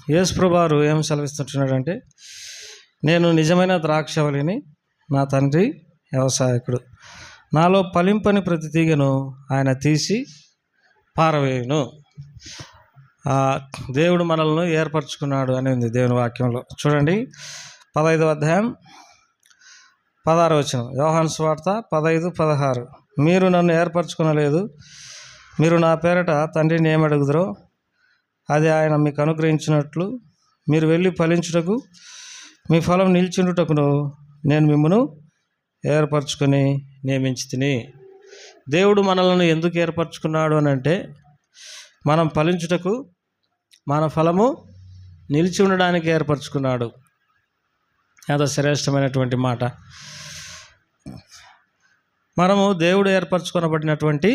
యేసుప్రభువారు ఏం సెలవిస్తుంటున్నాడంటే, నేను నిజమైన ద్రాక్షవల్లిని, నా తండ్రి వ్యవసాయకుడు. నాలో ఫలింపని ప్రతి తీగను ఆయన తీసి పారవేయును. దేవుడు మనల్ని ఏర్పరచుకున్నాడు అని ఉంది దేవుని వాక్యంలో. చూడండి 15వ అధ్యాయం 16వ వచనం, యోహాను సువార్త 15:16. మీరు నన్ను ఏర్పరచుకునలేదు, మీరు నా పేరట తండ్రిని ఏమడుగుదరో అది ఆయన మీకు అనుగ్రహించినట్లు మీరు వెళ్ళి ఫలించుటకు మీ ఫలం నిలిచిండుటకును నేను మిమ్మను ఏర్పరచుకొని నియమించితిని. దేవుడు మనల్ని ఎందుకు ఏర్పరచుకున్నాడు అని అంటే, మనం ఫలించుటకు, మన ఫలము నిలిచి ఉండడానికి ఏర్పరచుకున్నాడు. అదో శ్రేష్టమైనటువంటి మాట. మనము దేవుడు ఏర్పరచుకొనబడినటువంటి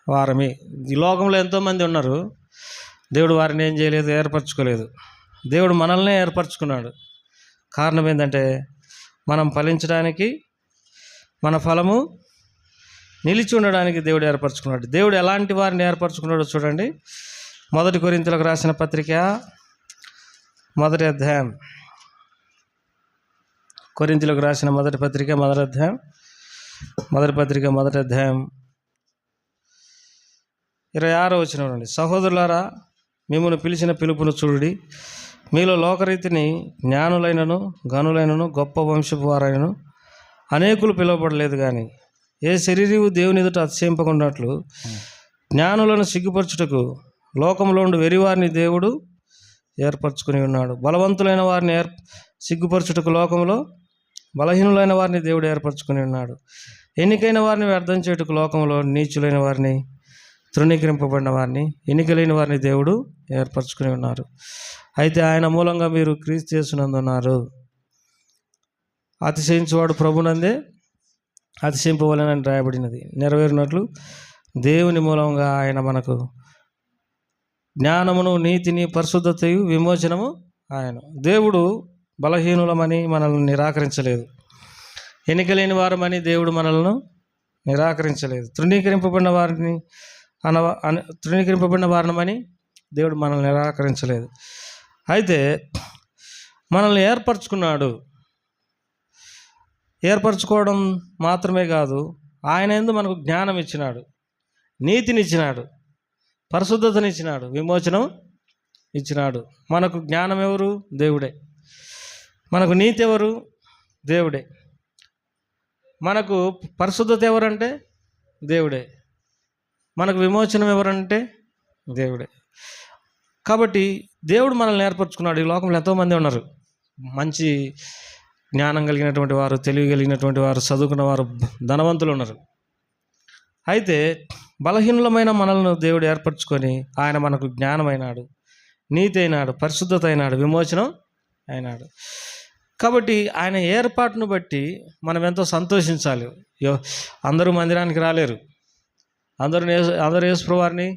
వారమే. ఈ లోకంలో ఎంతోమంది ఉన్నారు, దేవుడు వారిని ఏం చేయలేదు, ఏర్పరచుకోలేదు. దేవుడు మనల్నే ఏర్పరచుకున్నాడు. కారణం ఏంటంటే, మనం ఫలించడానికి, మన ఫలము నిలిచి ఉండడానికి దేవుడు ఏర్పరచుకున్నాడు. దేవుడు ఎలాంటి వారిని ఏర్పరచుకున్నాడో చూడండి. 1 కొరింథీయులకు రాసిన పత్రిక 1వ అధ్యాయం, కొరింథీయులకు రాసిన మొదటి పత్రిక 1వ అధ్యాయం, మొదటి పత్రిక 1వ అధ్యాయం 26వ వచనం నుండి, సహోదరులారా మిమ్మల్ని పిలిచిన పిలుపును చూడుడి. మీలో లోకరీతిని జ్ఞానులైనను గనులైనను గొప్ప వంశపు వారైనను అనేకులు పిలువబడలేదు, కానీ ఏ శరీరము దేవుని ఎదుట అతిశయింపకున్నట్లు జ్ఞానులను సిగ్గుపరచుటకు లోకంలో ఉండి వెరివారిని దేవుడు ఏర్పరచుకుని ఉన్నాడు. బలవంతులైన వారిని సిగ్గుపరచుటకు లోకంలో బలహీనులైన వారిని దేవుడు ఏర్పరచుకుని ఉన్నాడు. ఎన్నికైన వారిని వ్యర్థం చేయుటకు లోకంలో నీచులైన వారిని, తృణీకరింపబడిన వారిని, ఎన్నిక లేని వారిని దేవుడు ఏర్పరచుకుని ఉన్నారు. అయితే ఆయన మూలంగా మీరు క్రీస్తు యేసునందున్నారు. అతిశయించువాడు ప్రభునందే అతిశయింపవలెనని రాయబడినది నెరవేరినట్లు దేవుని మూలంగా ఆయన మనకు జ్ఞానమును, నీతిని, పరిశుద్ధతయు, విమోచనము ఆయన. దేవుడు బలహీనులమని మనల్ని నిరాకరించలేదు, ఎన్నికలేని వారమని దేవుడు మనల్ని నిరాకరించలేదు, తృణీకరింపబడిన వారినమని దేవుడు మనల్ని నిరాకరించలేదు. అయితే మనల్ని ఏర్పరచుకున్నాడు. ఏర్పరచుకోవడం మాత్రమే కాదు, ఆయన యందు మనకు జ్ఞానం ఇచ్చినాడు, నీతినిచ్చినాడు, పరిశుద్ధతనిచ్చినాడు, విమోచనం ఇచ్చినాడు. మనకు జ్ఞానం ఎవరు? దేవుడే. మనకు నీతి ఎవరు? దేవుడే. మనకు పరిశుద్ధత ఎవరంటే దేవుడే. మనకు విమోచనం ఎవరంటే దేవుడే. కాబట్టి దేవుడు మనల్ని ఏర్పరచుకున్నాడు. ఈ లోకంలో ఎంతోమంది ఉన్నారు, మంచి జ్ఞానం కలిగినటువంటి వారు, తెలివి కలిగినటువంటి వారు, చదువుకున్న వారు, ధనవంతులు ఉన్నారు. అయితే బలహీనులమైన మనల్ని దేవుడు ఏర్పరచుకొని ఆయన మనకు జ్ఞానం అయినాడు, నీతి అయినాడు, పరిశుద్ధత అయినాడు, విమోచనం అయినాడు. కాబట్టి ఆయన ఏర్పాటును బట్టి మనం ఎంతో సంతోషించాలి. అందరూ మందిరానికి రాలేరు, అందరూ యేసుప్రభువారిని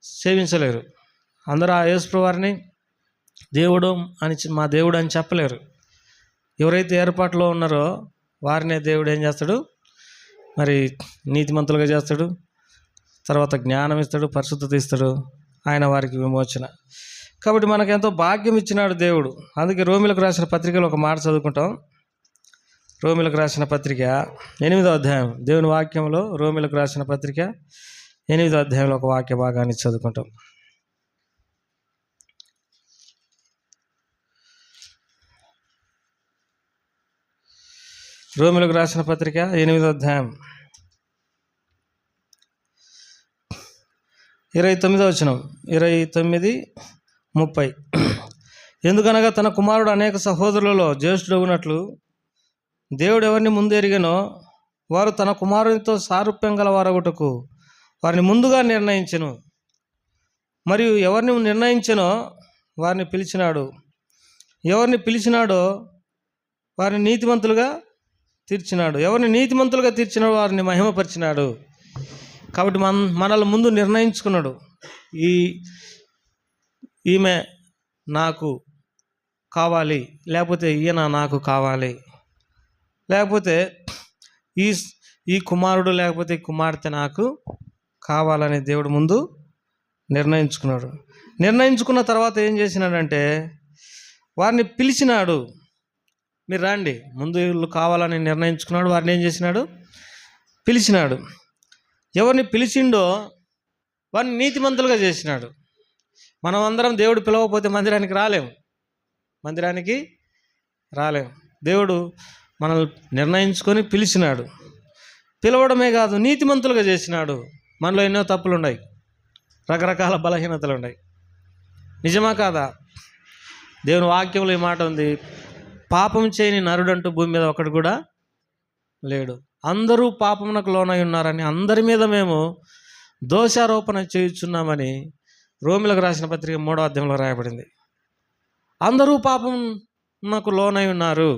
సేవించలేరు, అందరూ ఆ యేసుప్రభువారిని దేవుడు అని, మా దేవుడు అని చెప్పలేరు. ఎవరైతే ఏర్పాటులో ఉన్నారో వారినే దేవుడు ఏం చేస్తాడు, మరి నీతిమంతులుగా చేస్తాడు, తర్వాత జ్ఞానం ఇస్తాడు, పరిశుద్ధత ఇస్తాడు, ఆయన వారికి విమోచన. కాబట్టి మనకు ఎంతో భాగ్యం ఇచ్చినాడు దేవుడు. అందుకే రోమిలకు రాసిన పత్రికలో ఒక మాట చదువుకుంటాం. రోమిలకు రాసిన పత్రిక 8వ అధ్యాయం, దేవుని వాక్యంలో రోమిలకు రాసిన పత్రిక 8వ అధ్యాయంలో ఒక వాక్య భాగాన్ని చదువుకుంటాం. రోమిలకు రాసిన పత్రిక 8వ అధ్యాయం 29వ వచనం, 29:30. ఎందుకనగా తన కుమారుడు అనేక సహోదరులలో జ్యేష్ఠుడగునట్లు దేవుడు ఎవరిని ముందు ఎరిగానో వారు తన కుమారునితో సారూప్యం గల వారగుటకు వారిని ముందుగా నిర్ణయించెను. మరియు ఎవరిని నిర్ణయించెనో వారిని పిలిచినాడు, ఎవరిని పిలిచినాడో వారిని నీతిమంతులుగా తీర్చినాడు, ఎవరిని నీతిమంతులుగా తీర్చినాడో వారిని మహిమపరిచినాడు. కాబట్టి మనల్ని ముందు నిర్ణయించుకున్నాడు. ఈమె నాకు కావాలి, లేకపోతే ఈయన నాకు కావాలి, లేకపోతే ఈ కుమారుడు లేకపోతే ఈ కుమార్తె నాకు కావాలని దేవుడు ముందు నిర్ణయించుకున్నాడు. నిర్ణయించుకున్న తర్వాత ఏం చేసినాడంటే వారిని పిలిచినాడు. మీరు రండి, ముందు వీళ్ళు కావాలని నిర్ణయించుకున్నాడు. వారిని ఏం చేసినాడు? పిలిచినాడు. ఎవరిని పిలిచిండో వారిని నీతిమంతులుగా చేసినాడు. మనం అందరం దేవుడు పిలవకపోతే మందిరానికి రాలేము. దేవుడు మనల్ని నిర్ణయించుకొని పిలిచినాడు. పిలవడమే కాదు, నీతిమంతులుగా చేసినాడు. మనలో ఎన్నో తప్పులు ఉన్నాయి, రకరకాల బలహీనతలు ఉన్నాయి. నిజమా కాదా? దేవుని వాక్యంలో ఈ మాట ఉంది, పాపం చేయని నరుడంటూ భూమి మీద ఒకడు కూడా లేడు. అందరూ పాపమునకు లోనై ఉన్నారని అందరి మీద మేము దోషారోపణ చేయుచున్నామని రోమిలకు రాసిన పత్రిక 3వ అధ్యాయంలో రాయబడింది. అందరూ పాపమునకు లోనై ఉన్నారు.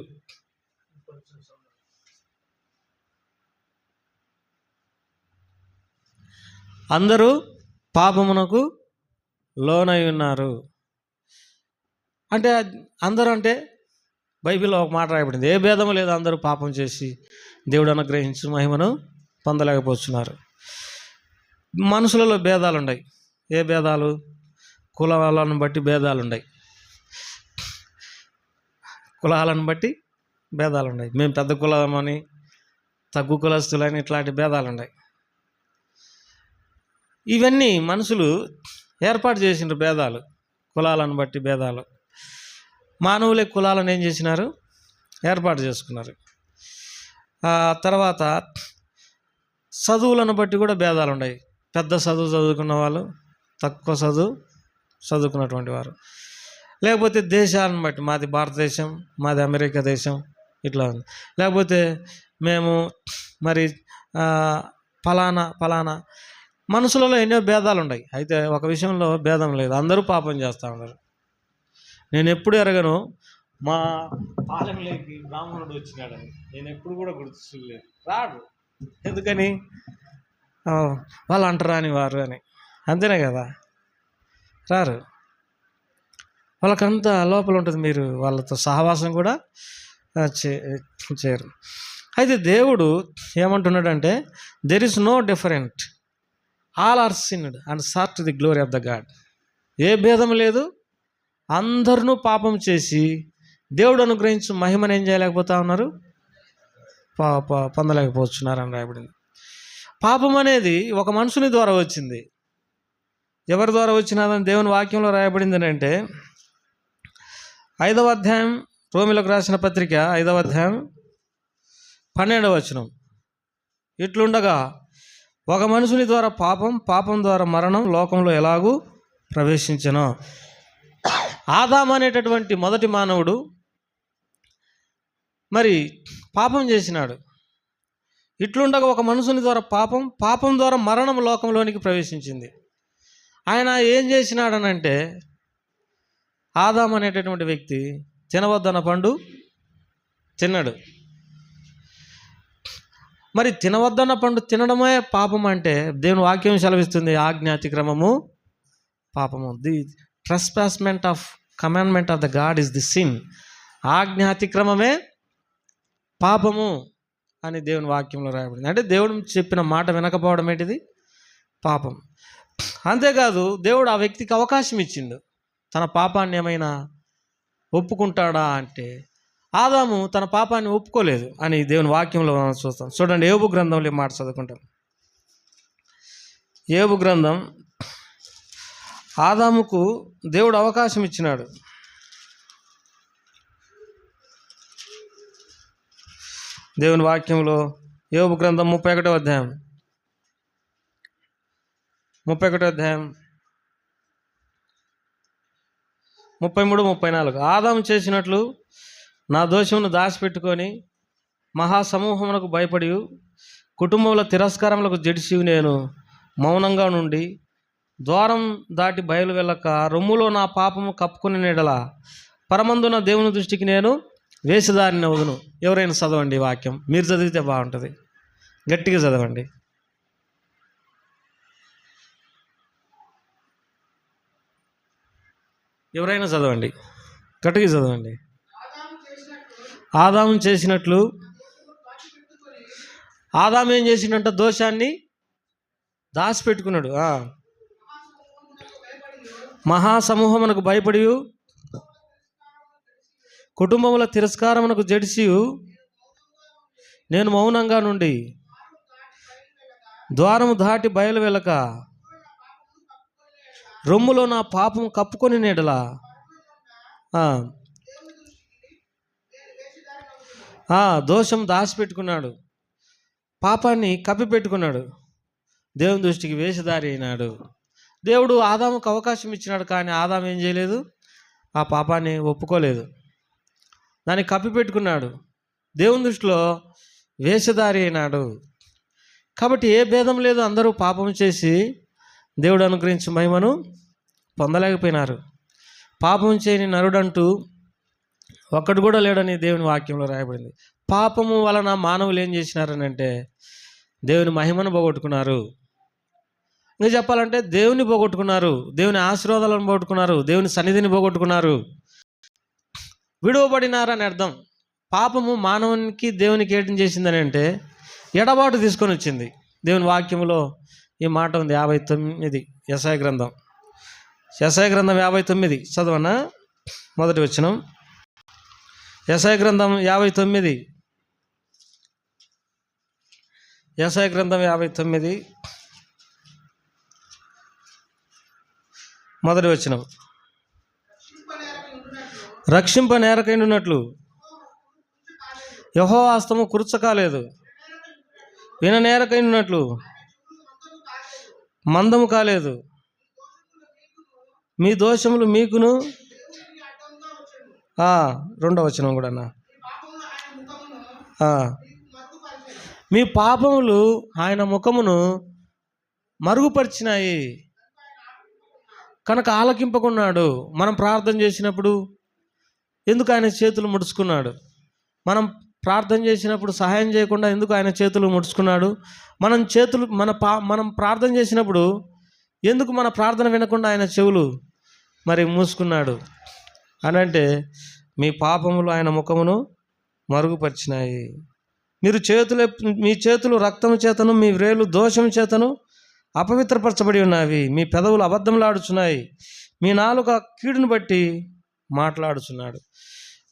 అందరూ పాపమునకు లోనై ఉన్నారు అంటే అందరూ అంటే బైబిల్లో ఒక మాట రాయబడింది, ఏ భేదము లేదు, అందరూ పాపం చేసి దేవుడు అనుగ్రహించిన మహిమను పొందలేకపోతున్నారు. మనుషులలో భేదాలు ఉన్నాయి. ఏ భేదాలు? కులాలను బట్టి భేదాలు ఉన్నాయి. మేము పెద్ద కులమని, తగ్గు కులస్తులని, ఇట్లాంటి భేదాలు ఉన్నాయి. ఇవన్నీ మనుషులు ఏర్పాటు చేసిన భేదాలు, కులాలను బట్టి భేదాలు. మానవులే కులాలను ఏం చేసినారు? ఏర్పాటు చేసుకున్నారు. తర్వాత చదువులను బట్టి కూడా భేదాలు ఉన్నాయి. పెద్ద చదువు చదువుకున్న వాళ్ళు, తక్కువ చదువుకున్నటువంటి వారు. లేకపోతే దేశాలను బట్టి, మాది భారతదేశం, మాది అమెరికా దేశం, ఇట్లా ఉంది. లేకపోతే మేము మరి ఫలానా మనుషులలో ఎన్నో భేదాలు ఉన్నాయి. అయితే ఒక విషయంలో భేదం లేదు, అందరూ పాపం చేస్తూ ఉన్నారు. నేను ఎప్పుడు ఎరగను మా పాలెంలోకి బ్రాహ్మణుడు వచ్చినాడని. నేను ఎప్పుడు కూడా గుర్తులేదు. రాడు. ఎందుకని? వాళ్ళు అంటరాని వారు అని. అంతేనే కదా, రారు. వాళ్ళకంతా లోపల ఉంటుంది. మీరు వాళ్ళతో సహవాసం కూడా చేయరు. అయితే దేవుడు ఏమంటున్నాడంటే, there is no different, all are sinned and short the glory of the God. ఏ భేదం లేదు, అందరూ పాపం చేసి దేవుడు అనుగ్రహించు మహిమను ఏం చేయలేకపోతా ఉన్నారు? పొందలేకపోతున్నారని రాయబడింది. పాపం అనేది ఒక మనుషుని ద్వారా వచ్చింది. ఎవరి ద్వారా వచ్చినదని దేవుని వాక్యంలో రాయబడింది అంటే 5వ అధ్యాయం, రోమిలకు రాసిన పత్రిక 5వ అధ్యాయం 12వ వచనం. ఇట్లుండగా ఒక మనుషుని ద్వారా పాపం ద్వారా మరణం లోకంలో ఎలాగూ ప్రవేశించెనో. ఆదాము అనేటటువంటి మొదటి మానవుడు మరి పాపం చేసినాడు. ఇట్లుండగా ఒక మనుషుని ద్వారా పాపం ద్వారా మరణం లోకంలోనికి ప్రవేశించింది. ఆయన ఏం చేసినాడనంటే, ఆదాము అనేటటువంటి వ్యక్తి తినవద్దన్న పండు తిన్నాడు. మరి తినవద్దన్న పండు తినడమే పాపం అంటే దేవుని వాక్యం సెలవిస్తుంది, ఆజ్ఞాతిక్రమము పాపము. The trespassment of commandment of the God is the sin. ఆజ్ఞాతిక్రమమే పాపము అని దేవుని వాక్యంలో రాయబడింది. అంటే దేవుడు చెప్పిన మాట వినకపోవడం ఏంటిది? పాపం. అంతేకాదు, దేవుడు ఆ వ్యక్తికి అవకాశం ఇచ్చిండు. తన పాపాన్ని ఏమైనా ఒప్పుకుంటాడా అంటే, ఆదాము తన పాపాన్ని ఒప్పుకోలేదు అని దేవుని వాక్యంలో మనం చూస్తాం. చూడండి, యోబు గ్రంథంలో ఈ మాట చదువుకుంటాం. యోబు గ్రంథం, ఆదాముకు దేవుడు అవకాశం ఇచ్చినాడు. దేవుని వాక్యంలో యోబు గ్రంథం 31వ అధ్యాయం 33-34. ఆదాము చేసినట్లు నా దోషమును దాచిపెట్టుకొని మహాసమూహమునకు భయపడి కుటుంబంలో తిరస్కారములకు జడిసి నేను మౌనంగా నుండి ద్వారం దాటి బయలు వెళ్ళక రొమ్ములో నా పాపము కప్పుకుని నీడల పరమందున దేవుని దృష్టికి నేను వేషధారిని అవుదును. ఎవరైనా చదవండి ఈ వాక్యం. మీరు చదివితే బాగుంటుంది, గట్టిగా చదవండి. ఎవరైనా చదవండి, గట్టిగా చదవండి. ఆదాము చేసినట్లు, ఆదాము ఏం చేసిండంట? దోషాన్ని దాచిపెట్టుకున్నాడు. మహాసమూహమునకు భయపడి కుటుంబముల తిరస్కారమునకు జడిసి నేను మౌనంగా నుండి ద్వారము దాటి బయలు వెళ్ళక రొమ్ములో నా పాపం కప్పుకొని నేడలా దోషం దాచిపెట్టుకున్నాడు, పాపాన్ని కప్పిపెట్టుకున్నాడు, దేవుని దృష్టికి వేషధారి అయినాడు. దేవుడు ఆదాముకు అవకాశం ఇచ్చినాడు, కానీ ఆదాము ఏం చేయలేదు, ఆ పాపాన్ని ఒప్పుకోలేదు, దాన్ని కప్పిపెట్టుకున్నాడు, దేవుని దృష్టిలో వేషధారి అయినాడు. కాబట్టి ఏ భేదం లేదు, అందరూ పాపం చేసి దేవుడు అనుగ్రహించి మహిమను పొందలేకపోయినారు. పాపం చేయని నరుడంటూ ఒక్కడు కూడా లేడని దేవుని వాక్యంలో రాయబడింది. పాపము వలన మానవులు ఏం చేసినారని అంటే దేవుని మహిమను పోగొట్టుకున్నారు. ఇంకా చెప్పాలంటే దేవుని పోగొట్టుకున్నారు, దేవుని ఆశీర్వాదాలను పోగొట్టుకున్నారు, దేవుని సన్నిధిని పోగొట్టుకున్నారు, విడువబడినారని అర్థం. పాపము మానవునికి దేవునికి ఏం చేసిందని అంటే ఎడబాటు తీసుకొని వచ్చింది. దేవుని వాక్యంలో ఈ మాట ఉంది, 59 యెషయా గ్రంథం 59 చదవనా? మొదటి వచనం, యెషయా గ్రంథం 59 మొదటి వచనం. రక్షింప నేరకైనట్లు యెహోవా హస్తము కురుచకాలేదు, విన నేరకైనట్లు మందము కాలేదు, మీ దోషములు మీకును. 2వ వచనం కూడా, మీ పాపములు ఆయన ముఖమును మరుగుపరిచినాయి కనుక ఆలకింపకున్నాడు. మనం ప్రార్థన చేసినప్పుడు ఎందుకు ఆయన చేతులు ముడుచుకున్నాడు? మనం ప్రార్థన చేసినప్పుడు సహాయం చేయకుండా ఎందుకు ఆయన చేతులు ముడుచుకున్నాడు? మనం ప్రార్థన చేసినప్పుడు ఎందుకు మన ప్రార్థన వినకుండా ఆయన చెవులు మరి మూసుకున్నాడు అని అంటే మీ పాపములు ఆయన ముఖమును మరుగుపరిచినాయి. మీ చేతులు రక్తము చేతను, మీ వ్రేలు దోషం చేతను అపవిత్రపరచబడి ఉన్నవి, మీ పెదవులు అబద్ధములాడుచున్నాయి, మీ నాలుక కీడును బట్టి మాట్లాడుచున్నాడు.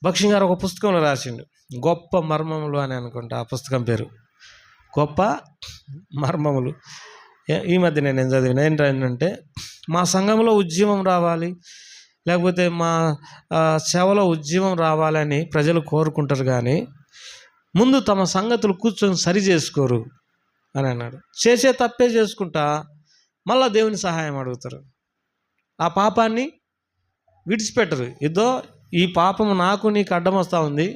భక్ష్యం గారు ఒక పుస్తకంలో రాసిండు, గొప్ప మర్మములు అని అనుకుంటా ఆ పుస్తకం పేరు, గొప్ప మర్మములు. ఈ మధ్య నేను చదివిన ఏంటంటే మా సంఘంలో ఉద్యమం రావాలి, లేకపోతే మా సేవలో ఉద్యమం రావాలని ప్రజలు కోరుకుంటారు, కానీ ముందు తమ సంగతులు కూర్చొని సరి చేసుకోరు అని అన్నాడు. చేసే తప్పే చేసుకుంటా మళ్ళా దేవుని సహాయం అడుగుతారు, ఆ పాపాన్ని విడిచిపెట్టరు. ఏదో ఈ పాపము నాకు నీకు అడ్డం వస్తూ ఉంది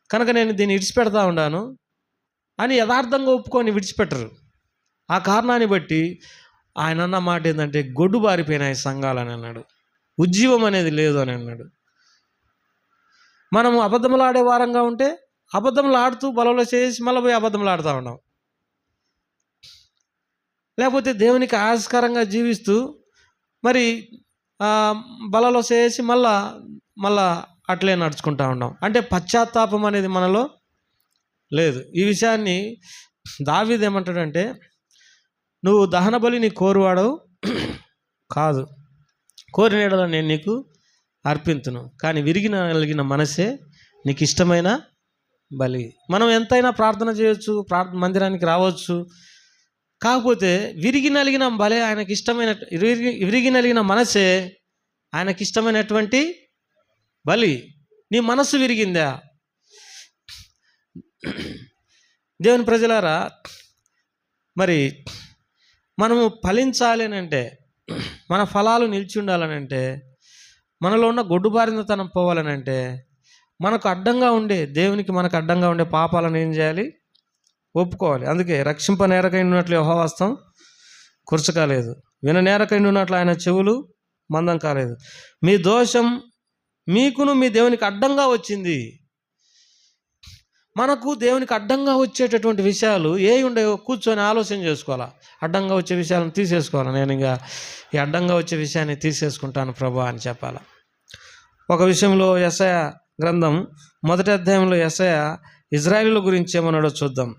కనుక నేను దీన్ని విడిచిపెడతా ఉన్నాను అని యథార్థంగా ఒప్పుకొని విడిచిపెట్టరు. ఆ కారణాన్ని బట్టి ఆయన అన్న మాట ఏంటంటే గొడ్డు బారిపోయినాయి సంఘాలని అన్నాడు, ఉజ్జీవం అనేది లేదు అని అన్నాడు. మనము అబద్ధములు ఆడే వారంగా ఉంటే అబద్ధములు ఆడుతూ బలలో చేసి మళ్ళీ పోయి అబద్ధములు ఆడుతూ ఉన్నాం, లేకపోతే దేవునికి ఆస్కారంగా జీవిస్తూ మరి బలలో చేసి మళ్ళా అట్లే నడుచుకుంటూ ఉన్నాం. అంటే పశ్చాత్తాపం అనేది మనలో లేదు. ఈ విషయాన్ని దావీదు ఏమంటాడంటే, నువ్వు దహన బలి నీ కోరువాడవు కాదు, కోరిన యెడల నేను నీకు అర్పింతును, కానీ విరిగిన మనసే నీకు ఇష్టమైన బలి. మనం ఎంతైనా ప్రార్థన చేయొచ్చు, మందిరానికి రావచ్చు, కాకపోతే విరిగి నలిగిన బలే ఆయనకి ఇష్టమైన, విరిగి నలిగిన మనసే ఆయనకి ఇష్టమైనటువంటి బలి. నీ మనసు విరిగిందా? దేవుని ప్రజలారా, మరి మనము ఫలించాలి అని అంటే, మన ఫలాలు నిలిచి ఉండాలని అంటే, మనలో ఉన్న గొడ్డుబారినతనం పోవాలని అంటే, మనకు అడ్డంగా ఉండే మనకు అడ్డంగా ఉండే పాపాలను ఏం చేయాలి? ఒప్పుకోవాలి. అందుకే రక్షింప నేరకైనట్లు యెహోవా హస్తం కురచకాలేదు, విన నేరకైనట్లు ఆయన చెవులు మందం కాలేదు. మీ దోషం మీకును మీ దేవునికి అడ్డంగా వచ్చింది. మనకు దేవునికి అడ్డంగా వచ్చేటటువంటి విషయాలు ఏ ఉండేవో కూర్చొని ఆలోచన చేసుకోవాలా. అడ్డంగా వచ్చే విషయాలను తీసేసుకోవాలి. నేను ఇంకా ఈ అడ్డంగా వచ్చే విషయాన్ని తీసేసుకుంటాను ప్రభా అని చెప్పాలి. ఒక విషయంలో యెషయా గ్రంథం 1వ అధ్యాయంలో యెషయా ఇజ్రాయేలు గురించి ఏమన్నాడో చూద్దాం.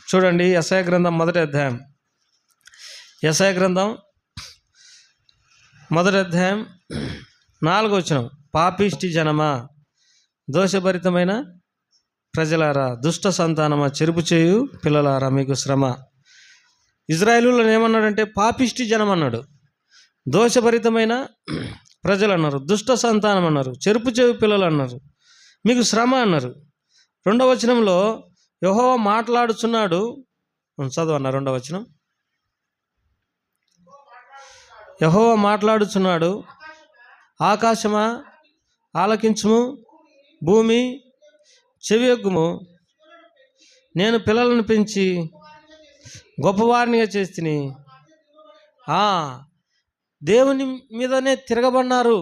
చూడండి, యెషయా గ్రంథం 1వ అధ్యాయం, యెషయా గ్రంథం మొదటి అధ్యాయం 4వ వచనం. పాపిష్టి జనమా, దోషభరితమైన ప్రజలారా, దుష్ట సంతానమా, చెరుపు చేయు పిల్లలారా, మీకు శ్రమ. ఇజ్రాయేలులను ఏమన్నాడంటే పాపిష్టి జనం అన్నాడు, దోషభరితమైన ప్రజలు అన్నారు, దుష్ట సంతానం అన్నారు, చెరుపు చేయు పిల్లలు అన్నారు, మీకు శ్రమ అన్నారు. 2వ వచనంలో యెహోవా మాట్లాడుచున్నాడు. చదవన్న 2వ వచనం. యెహోవా మాట్లాడుచున్నాడు, ఆకాశమా ఆలకించుము, భూమి చెవియొగ్గుము, నేను పిల్లలను పెంచి గొప్పవారినిగా చేస్తిని. దేవుని మీదనే తిరగబడినారు.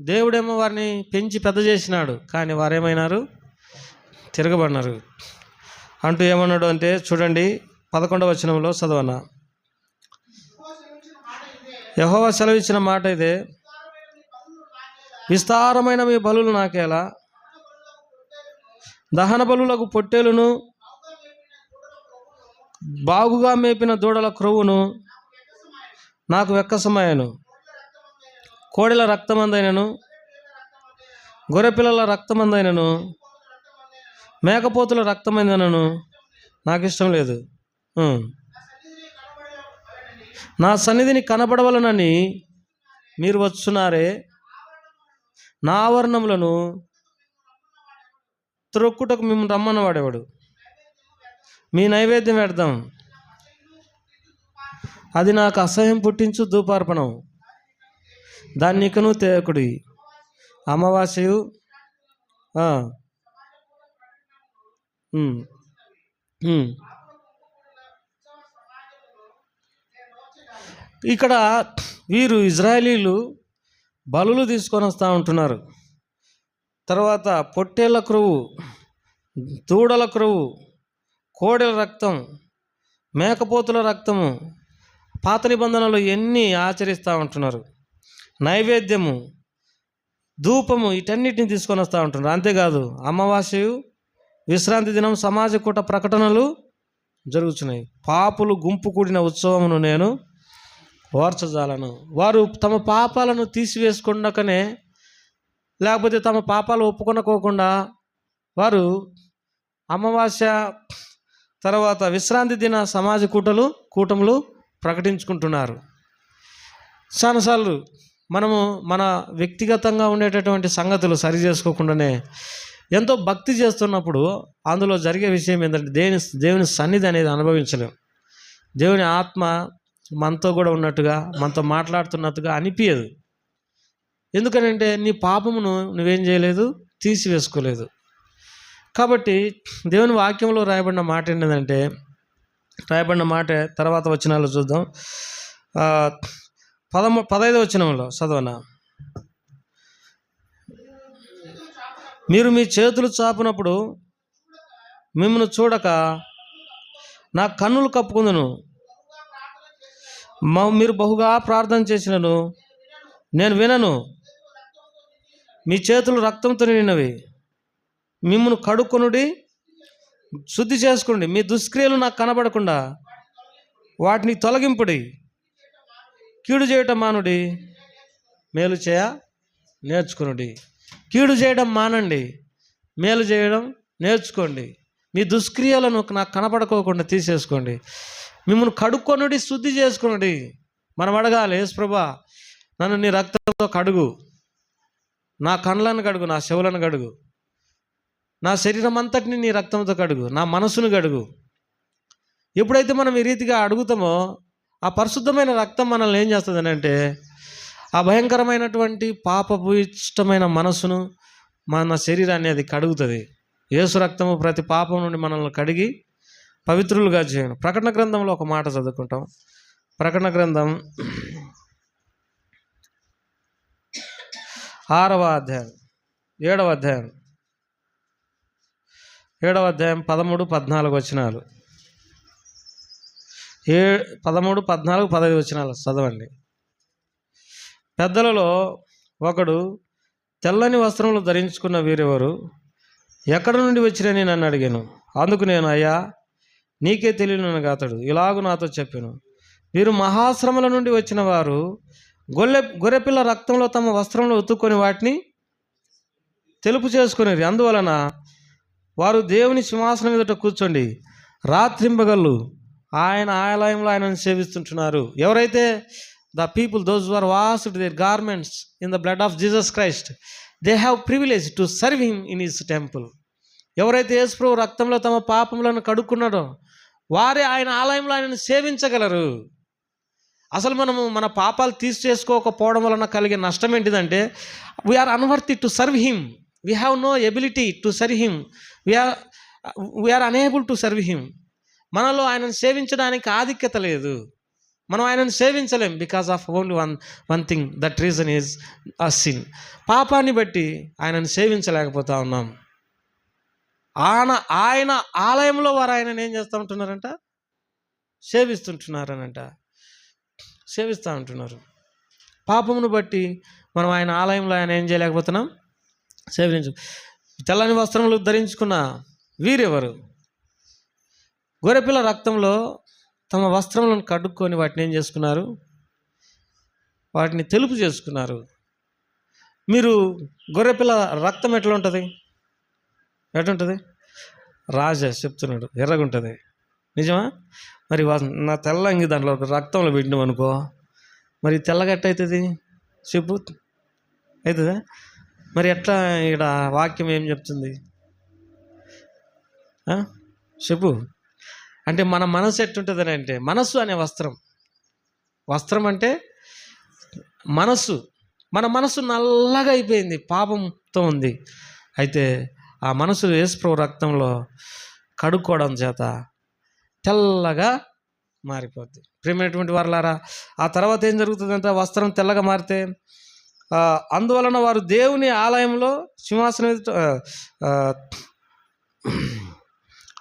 దేవుడేమో వారిని పెంచి పెద్ద చేసినాడు, కానీ వారేమైనారు? తిరగబడినారు. అంటూ ఏమన్నాడు అంటే చూడండి 11వ వచనంలో చదవన. యెహోవా సెలవిచ్చిన మాట ఇదే, విస్తారమైన మీ బలులు నాకేలా, దహన బలులకు పొట్టేలును, బాగుగా మేపిన దూడల క్రొవ్వును నాకు వెక్కసమాయను. కోడెల రక్తమందైనను, గొర్రెపిల్లల రక్తమందైనను, మేకపోతుల రక్తమందైనను నాకు ఇష్టం లేదు. నా సన్నిధిని కనబడవలనని మీరు వచ్చున్నారే, నా ఆవరణములను త్రొక్కుటకు మిమ్మల్ని రమ్మన్నవాడేవాడు. మీ నైవేద్యం పెడదాం, అది నాకు అసహ్యం పుట్టించు ధూపార్పణం. దాన్ని ఇకను తేకుడి. అమావాస్యయు ఇక్కడ వీరు ఇజ్రాయేలీలు బలులు తీసుకొని వస్తూ ఉంటున్నారు. తర్వాత పొట్టేళ్ల క్రొవ్వు, దూడల క్రొవ్వు, కోడెల రక్తం, మేకపోతుల రక్తము, పాత నిబంధనలు ఎన్ని ఆచరిస్తూ ఉంటున్నారు. నైవేద్యము, ధూపము, వీటన్నిటిని తీసుకొని వస్తూ ఉంటున్నారు. అంతేకాదు అమావాస్యయు, విశ్రాంతి దినం, సమాజ కూట ప్రకటనలు జరుగుతున్నాయి. పాపులు గుంపు కూడిన ఉత్సవమును నేను ఓర్చజాలను. వారు తమ పాపాలను తీసివేసుకున్నాకనే, లేకపోతే తమ పాపాలు ఒప్పుకొనకోకుండా వారు అమావాస్య తర్వాత విశ్రాంతి దిన సమాజ కూటములు ప్రకటించుకుంటున్నారు. చాలాసార్లు మనము మన వ్యక్తిగతంగా ఉండేటటువంటి సంగతులు సరి చేసుకోకుండానే ఎంతో భక్తి చేస్తున్నప్పుడు అందులో జరిగే విషయం ఏంటంటే దేవుని సన్నిధి అనేది అనుభవించలేం. దేవుని ఆత్మ మనతో కూడా ఉన్నట్టుగా, మనతో మాట్లాడుతున్నట్టుగా అనిపించదు. ఎందుకనంటే నీ పాపమును నువ్వేం చేయలేదు, తీసివేసుకోలేదు. కాబట్టి దేవుని వాక్యంలో రాయబడిన మాట ఏంటంటే, రాయబడిన మాట తర్వాత వచనాలు చూద్దాం. 15వ వచనంలో చదవన. మీరు మీ చేతులు చాపునప్పుడు మిమ్మల్ని చూడక నా కన్నులు కప్పుకుందును. మీరు బహుగా ప్రార్థన చేసినను నేను వినను. మీ చేతులు రక్తంతో నిండినవి, మిమ్మల్ని కడుక్కొనుడి, శుద్ధి చేసుకోండి. మీ దుష్క్రియలు నాకు కనబడకుండా వాటిని తొలగింపుడి. కీడు చేయటం మానుడి, మేలు చేయ నేర్చుకునుడి. కీడు చేయడం మానండి, మేలు చేయడం నేర్చుకోండి. మీ దుష్క్రియలను నాకు కనపడుకోకుండా తీసేసుకోండి. మిమ్మల్ని కడుక్కొనుడి, శుద్ధి చేసుకునుడి. మనం అడగాలి, యేసు ప్రభువా నన్ను నీ రక్తంతో కడుగు, నా కళ్ళను కడుగు, నా చెవులను కడుగు, నా శరీరం అంతటిని నీ రక్తంతో కడుగు, నా మనసును కడుగు. ఎప్పుడైతే మనం ఈ రీతిగా అడుగుతామో ఆ పరిశుద్ధమైన రక్తం మనల్ని ఏం చేస్తుంది అంటే, ఆ భయంకరమైనటువంటి పాపభూయిష్టమైన మనసును, మన శరీరాన్ని అది కడుగుతుంది. యేసు రక్తము ప్రతి పాపం నుండి మనల్ని కడిగి పవిత్రులుగా చేయను. ప్రకటన గ్రంథంలో ఒక మాట చదువుకుంటాం. ప్రకటన గ్రంథం 6వ అధ్యాయం 7వ అధ్యాయం 13, 14 వచనాలు. 13, 14, 15 వచనాలు చదవండి. పెద్దలలో ఒకడు తెల్లని వస్త్రములు ధరించుకున్న వీరెవరు, ఎక్కడ నుండి వచ్చిరని నన్ను అడిగాను. అందుకు నేను, అయ్యా నీకే తెలియను అతడు ఇలాగూ నాతో చెప్పాను, వీరు మహాశ్రమల నుండి వచ్చిన వారు, గొర్రెపిల్ల రక్తంలో తమ వస్త్రంలో ఉతుక్కొని వాటిని తెలుపు చేసుకునేది. అందువలన వారు దేవుని సింహాసనం ఎదుట కూర్చోండి రాత్రింబగళ్ళు ఆయన ఆలయంలో ఆయనను సేవిస్తుంటున్నారు. ఎవరైతే the people those who are washed their garments in the blood of Jesus Christ, they have privilege to serve him in his temple. ఎవరైతే యేసుప్రభు రక్తంలో తమ పాపములను కడుక్కున్నాడో వారే ఆయన ఆలయంలో ఆయనను సేవించగలరు. అసలు మనము మన పాపాలు తీసేసుకోకపోవడం వలన కలిగే నష్టం ఏంటిదంటే we are unworthy to serve him. We have no ability to serve him. We are unable to serve him. మనలో ఆయనను సేవించడానికి ఆధిక్యత లేదు. మనం ఆయనను సేవించలేం because of only one thing, that reason is a sin. పాపాన్ని బట్టి ఆయనను సేవించలేకపోతా ఉన్నాం. ఆయన ఆలయంలో వారు ఆయనను ఏం చేస్తూ ఉంటున్నారంట? సేవిస్తుంటున్నారనంట, సేవిస్తూ ఉంటున్నారు. పాపమును బట్టి మనం ఆయన ఆలయంలో ఆయన ఏం చేయలేకపోతున్నాం? తెల్లని వస్త్రములు ధరించుకున్న వీరెవరు? గొర్రెపిల్ల రక్తంలో తమ వస్త్రములను కడుక్కొని వాటిని ఏం చేసుకున్నారు? వాటిని తెలుపు చేసుకున్నారు. మీరు గొర్రెపిల్ల రక్తం ఎట్లా ఉంటుంది? ఎట్లుంటుంది? రాజా చెప్తున్నాడు, ఎర్రగుంటుంది. నిజమా? మరి నా తెల్లంగి దాంట్లో రక్తంలో పెట్టినాం అనుకో, మరి తెల్లగట్ట అవుతుంది? చెప్పు, అవుతుందా? మరి ఎట్లా? ఇక్కడ వాక్యం ఏం చెప్తుంది చెప్పు. అంటే మన మనసు ఎట్టుంటుందని అంటే, మనస్సు అనే వస్త్రం అంటే మనస్సు. మన మనసు నల్లగా అయిపోయింది, పాపంతో ఉంది. అయితే ఆ మనసు యేసుప్రభు రక్తంలో కడుక్కోవడం చేత తెల్లగా మారిపోద్ది. ప్రియమైనటువంటి వారలారా, ఆ తర్వాత ఏం జరుగుతుందంటే వస్త్రం తెల్లగా మారితే అందువలన వారు దేవుని ఆలయంలో సింహాసనం ఎదుట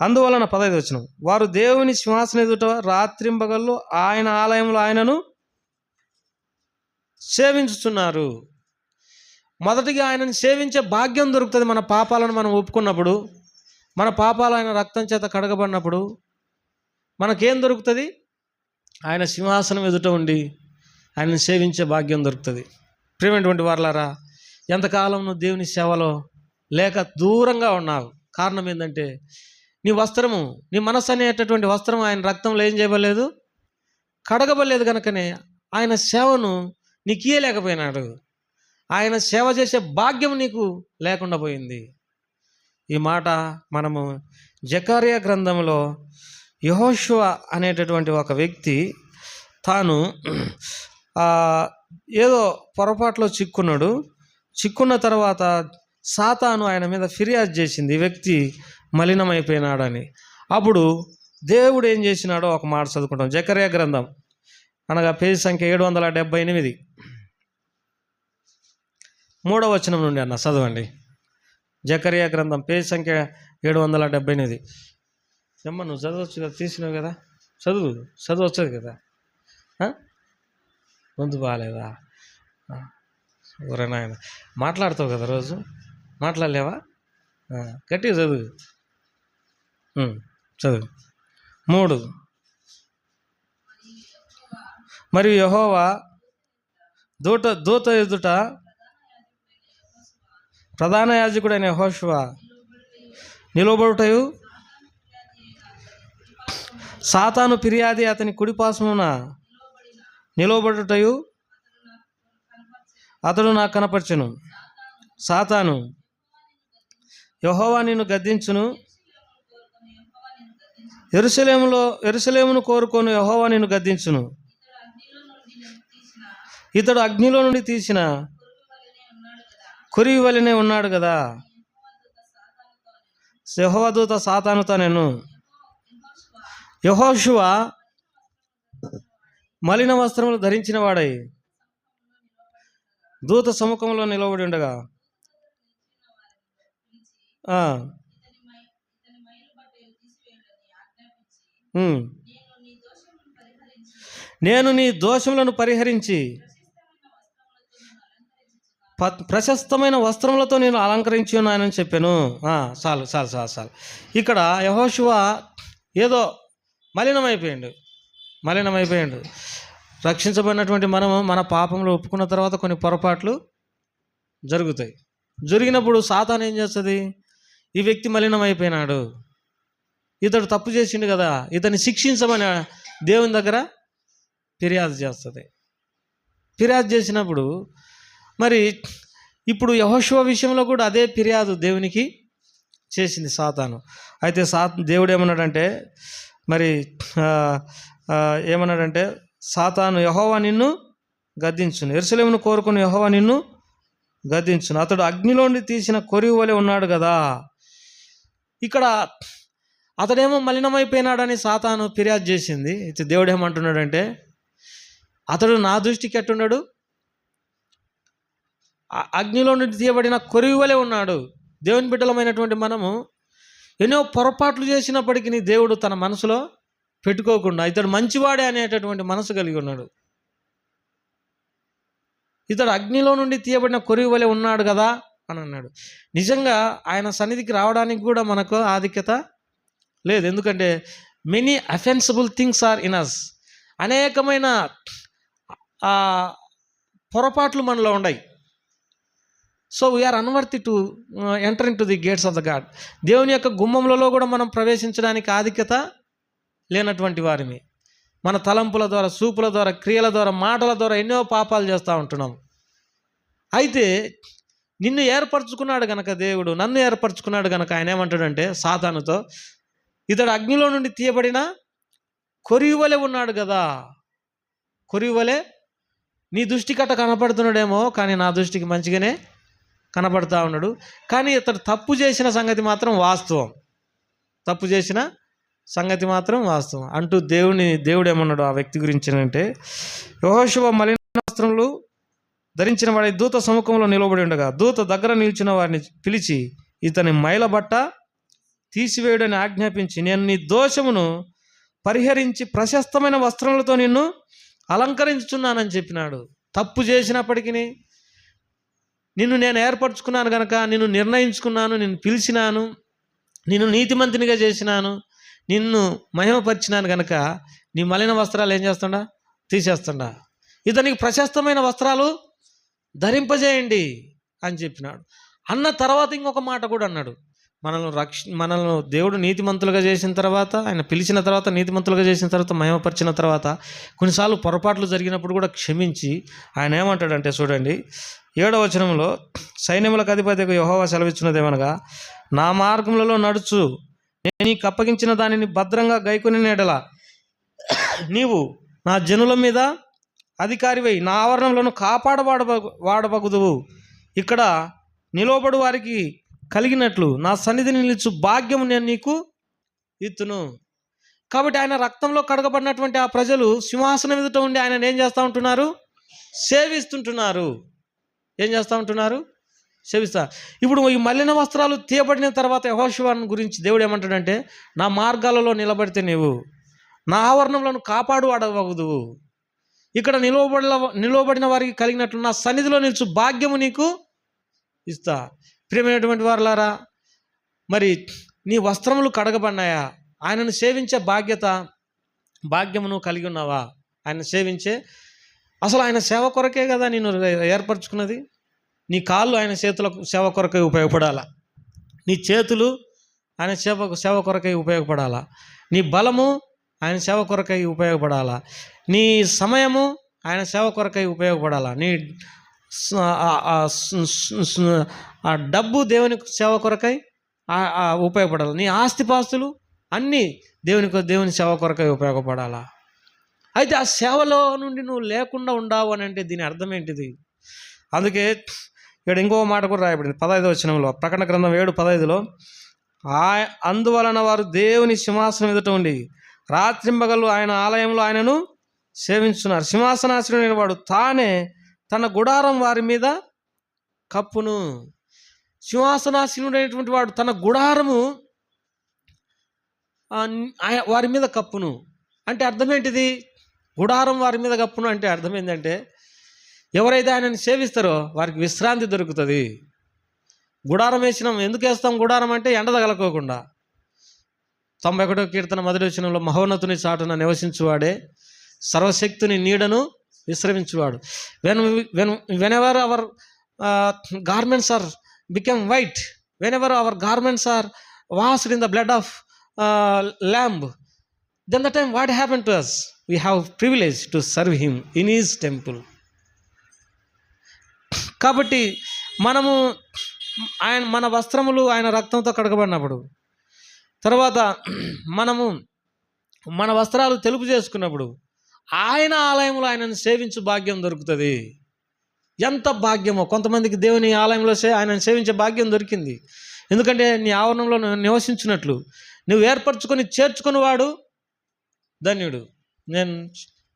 అందువలన 15వ వచనం, వారు దేవుని సింహాసనం ఎదుట రాత్రింబగళ్ళు ఆయన ఆలయంలో ఆయనను సేవించుతున్నారు. మొదటిగా ఆయనను సేవించే భాగ్యం దొరుకుతుంది. మన పాపాలను మనం ఒప్పుకున్నప్పుడు, మన పాపాలు ఆయన రక్తం చేత కడగబడినప్పుడు మనకేం దొరుకుతుంది? ఆయన సింహాసనం ఎదుట ఉండి ఆయనను సేవించే భాగ్యం దొరుకుతుంది. ప్రియమైనటువంటి వారలారా, ఎంతకాలం నువ్వు దేవుని సేవలో లేక దూరంగా ఉన్నావు? కారణం ఏంటంటే నీ వస్త్రము, నీ మనస్సు అనేటటువంటి వస్త్రం ఆయన రక్తంలో ఏం చేయబడలేదు, కడగబడలేదు. కనుకనే ఆయన సేవను నీకు ఇయ్యలేకపోయినాడు. ఆయన సేవ చేసే భాగ్యం నీకు లేకుండా పోయింది. ఈ మాట మనము జకర్యా గ్రంథంలో యెహోషువ అనేటటువంటి ఒక వ్యక్తి తాను ఏదో పొరపాట్లో చిక్కున్న తర్వాత సాతాను ఆయన మీద ఫిర్యాదు చేసింది, ఈ వ్యక్తి మలినమైపోయినాడని. అప్పుడు దేవుడు ఏం చేసినాడో ఒక మాట చదువుకుంటాం. జకర్యా గ్రంథం అనగా పేజీ సంఖ్య 778, 3వ వచనం నుండి అన్న చదవండి. జకర్యా గ్రంథం పేజీ సంఖ్య 778. ఏమ్మా నువ్వు చదవచ్చు కదా, తీసినావు కదా, చదవచ్చు కదా. గొంతు బాగాలేదా? ఎవరైనా ఆయన మాట్లాడతావు కదా, రోజు మాట్లాడలేవా? గట్టిగా చదువు. 3, మరియు యెహోవా దూత ఎదుట ప్రధాన యాజకుడైన యెహోషువ నిలబడుటయు, సాతాను ఫిర్యాది అతని కుడిపార్శ్వమున నిలబడుటయు అతడు నాకు కనపరచెను. సాతాను, యెహోవా నిన్ను గద్దించును, యెరూషలేమును కోరుకొని యెహోవా నిన్ను గద్దించును. ఇతడు అగ్నిలో నుండి తీసిన కురివి వలెనే ఉన్నాడు కదా. యెహోవా దూత సాతానుతో నేను, యెహోషువ మలిన వస్త్రములు ధరించిన వాడై దూత సముఖంలో నిలబడి ఉండగా నేను నీ దోషములను పరిహరించి ప్రశస్తమైన వస్త్రములతో నేను అలంకరించి ఉన్నానని చెప్పాను. చాలు. ఇక్కడ యెహోషువ ఏదో మలినమైపోయాడు. రక్షించబడినటువంటి మనము మన పాపంలో ఒప్పుకున్న తర్వాత కొన్ని పొరపాట్లు జరుగుతాయి. జరిగినప్పుడు సాతాను ఏం చేస్తుంది? ఈ వ్యక్తి మలినమైపోయినాడు, ఇతడు తప్పు చేసిండు కదా, ఇతన్ని శిక్షించమని దేవుని దగ్గర ఫిర్యాదు చేస్తుంది. ఫిర్యాదు చేసినప్పుడు మరి ఇప్పుడు యెహోషువ విషయంలో కూడా అదే ఫిర్యాదు దేవునికి చేసింది సాతాను. అయితే దేవుడు ఏమన్నాడంటే మరి ఏమన్నాడంటే, సాతాను యెహోవా నిన్ను గద్దించును, యెరూషలేమును కోరుకుని యెహోవా నిన్ను గద్దించును, అతడు అగ్నిలోండి తీసిన కొరివి వలె ఉన్నాడు కదా. ఇక్కడ అతడేమో మలినమైపోయినాడని సాతాను ఫిర్యాదు చేసింది. అయితే దేవుడు ఏమంటున్నాడంటే, అతడు నా దృష్టికి ఎట్టున్నాడు? అగ్నిలో నుండి తీయబడిన కొరివి వలె ఉన్నాడు. దేవుని బిడ్డలమైనటువంటి మనము ఎన్నో పొరపాట్లు చేసినప్పటికీ దేవుడు తన మనసులో పెట్టుకోకుండా ఇతడు మంచివాడే అనేటటువంటి మనసు కలిగి ఉన్నాడు. ఇతడు అగ్నిలో నుండి తీయబడిన కొరివి వలె ఉన్నాడు కదా అని అన్నాడు. నిజంగా ఆయన సన్నిధికి రావడానికి కూడా మనకు ఆధిక్యత లేదు. ఎందుకంటే many offensible things are in us. అనేకమైన పొరపాట్లు మనలో ఉన్నాయి. So we are unworthy to enter in to the gates of the God. దేవుని యొక్క గుమ్మములలో కూడా మనం ప్రవేశించడానికి ఆధిక్యత లేనటువంటి వారిని. మన తలంపుల ద్వారా, చూపుల ద్వారా, క్రియల ద్వారా, మాటల ద్వారా ఎన్నో పాపాలు చేస్తూ ఉంటున్నాం. అయితే నిన్ను ఏర్పరచుకున్నాడు గనక దేవుడు, నన్ను ఏర్పరచుకున్నాడు గనక ఆయన ఏమంటాడంటే సాతానుతో, ఇతడు అగ్నిలో నుండి తీయబడిన కొరివి వలె ఉన్నాడు కదా. కొరివి వలె నీ దృష్టికి అట్ట కనపడుతున్నాడేమో, కానీ నా దృష్టికి మంచిగానే కనపడతా ఉన్నాడు. కానీ ఇతడు తప్పు చేసిన సంగతి మాత్రం వాస్తవం, తప్పు చేసిన సంగతి మాత్రం వాస్తవం అంటూ దేవుడు ఏమన్నాడు ఆ వ్యక్తి గురించి అంటే, యెహోషువ మలిన వస్త్రములు ధరించిన వాడి దూత సముఖంలో నిలబడి ఉండగా దూత దగ్గర నిలిచిన వారిని పిలిచి ఇతని మైల బట్ట తీసివేయుడని ఆజ్ఞాపించి, నేను నీ దోషమును పరిహరించి ప్రశస్తమైన వస్త్రములతో నిన్ను అలంకరించుచున్నానని చెప్పినాడు. తప్పు చేసినప్పటికీ నిన్ను నేను ఏర్పరచుకున్నాను కనుక, నిన్ను నిర్ణయించుకున్నాను, నిన్ను పిలిచినాను, నిన్ను నీతిమంతునిగా చేసినాను, నిన్ను మహిమపరిచినాను కనుక నీ మలిన వస్త్రాలు ఏం చేస్తుండా? తీసేస్తుండా. ఇతనికి ప్రశస్తమైన వస్త్రాలు ధరింపజేయండి అని చెప్పినాడు. అన్న తర్వాత ఇంకొక మాట కూడా అన్నాడు, మనల్ని దేవుడు నీతిమంతులుగా చేసిన తర్వాత, ఆయన పిలిచిన తర్వాత, నీతిమంతులుగా చేసిన తర్వాత, మహిమపరిచిన తర్వాత కొన్నిసార్లు పొరపాట్లు జరిగినప్పుడు కూడా క్షమించి ఆయన ఏమంటాడంటే చూడండి 7వ వచనంలో, సైన్యములకు అధిపతికి యెహోవా సెలవిచ్చినదేమనగా, నా మార్గములలో నడుచు, నేను నీకు అప్పగించిన దానిని భద్రంగా గైకొని ఎడల నీవు నా జనుల మీద అధికారివై నా ఆవరణలను వాడబగుదువు. ఇక్కడ నిలవబడు వారికి కలిగినట్లు నా సన్నిధిని నిలుచు భాగ్యము నేను నీకు ఇత్తును. కాబట్టి ఆయన రక్తంలో కడగబడినటువంటి ఆ ప్రజలు సింహాసనం ఎదుట ఉండి ఆయన ఏం చేస్తూ ఉంటున్నారు? సేవిస్తుంటున్నారు. ఏం చేస్తూ ఉంటున్నారు? సేవిస్తా. ఇప్పుడు ఈ మలిన వస్త్రాలు తీయబడిన తర్వాత యెహోషువను గురించి దేవుడు ఏమంటాడంటే, నా మార్గాలలో నిలబడితే నీవు నా ఆవరణలను కాపాడు వాడవగుదువు. ఇక్కడ నిలవబడిన వారికి కలిగినట్లు నా సన్నిధిలో నిలుచు భాగ్యము నీకు ఇస్తా. ప్రియమైనటువంటి వారులారా, మరి నీ వస్త్రములు కడగబడినాయా? ఆయనను సేవించే భాగ్యమును కలిగి ఉన్నావా? ఆయన సేవించే, అసలు ఆయన సేవ కొరకే కదా నేను ఏర్పరచుకున్నది. నీ కాళ్ళు ఆయన సేవ కొరకై ఉపయోగపడాలా, నీ చేతులు ఆయన సేవ కొరకై ఉపయోగపడాలా, నీ బలము ఆయన సేవ కొరకై ఉపయోగపడాలా, నీ సమయము ఆయన సేవ కొరకై ఉపయోగపడాలా, నీ డబ్బు దేవుని సేవ కొరకై ఉపయోగపడాలి, నీ ఆస్తిపాస్తులు అన్నీ దేవుని సేవ కొరకై ఉపయోగపడాలా. అయితే ఆ సేవలో నుండి నువ్వు లేకుండా ఉండావు అని అంటే దీని అర్థం ఏంటిది? అందుకే ఇక్కడ ఇంకో మాట కూడా రాయబడింది 15వ వచనంలో, ప్రకటన గ్రంథం 7:15లో, అందువలన వారు దేవుని సింహాసనం ఎదుట ఉండి రాత్రింబగళ్ళు ఆయన ఆలయంలో ఆయనను సేవించున్నారు. సింహాసనాసీనుడైన వాడు తానే తన గుడారం వారి మీద కప్పును. సింహాసనాసీనుడైనటువంటి వాడు తన గుడారము వారి మీద కప్పును అంటే అర్థం ఏంటిది? గుడారం వారి మీద కప్పును అంటే అర్థం ఏంటంటే, ఎవరైతే ఆయనని సేవిస్తారో వారికి విశ్రాంతి దొరుకుతుంది. గుడారం వేసినాం, ఎందుకు వేస్తాం గుడారం అంటే ఎండ తగలకోకుండా. 91వ కీర్తన 1వ వచనంలో, మహోన్నతుని చాటున నివసించువాడే సర్వశక్తుని నీడను విశ్రమించువాడు. Whenever our garments are become white, whenever our garments are washed in the blood of lamb, then the time what happened to us? We have privilege to serve him in his temple. కాబట్టి మనము మన వస్త్రములు ఆయన రక్తంతో కడగబడినప్పుడు, తర్వాత మనము మన వస్త్రాలు తెలుపు చేసుకున్నప్పుడు ఆయన ఆలయంలో ఆయనను సేవించు భాగ్యం దొరుకుతుంది. ఎంత భాగ్యమో! కొంతమందికి దేవుని ఆలయంలో ఆయనను సేవించే భాగ్యం దొరికింది. ఎందుకంటే నీ ఆవరణంలో నివసించినట్లు నువ్వు ఏర్పరచుకొని చేర్చుకుని వాడు ధన్యుడు. నేను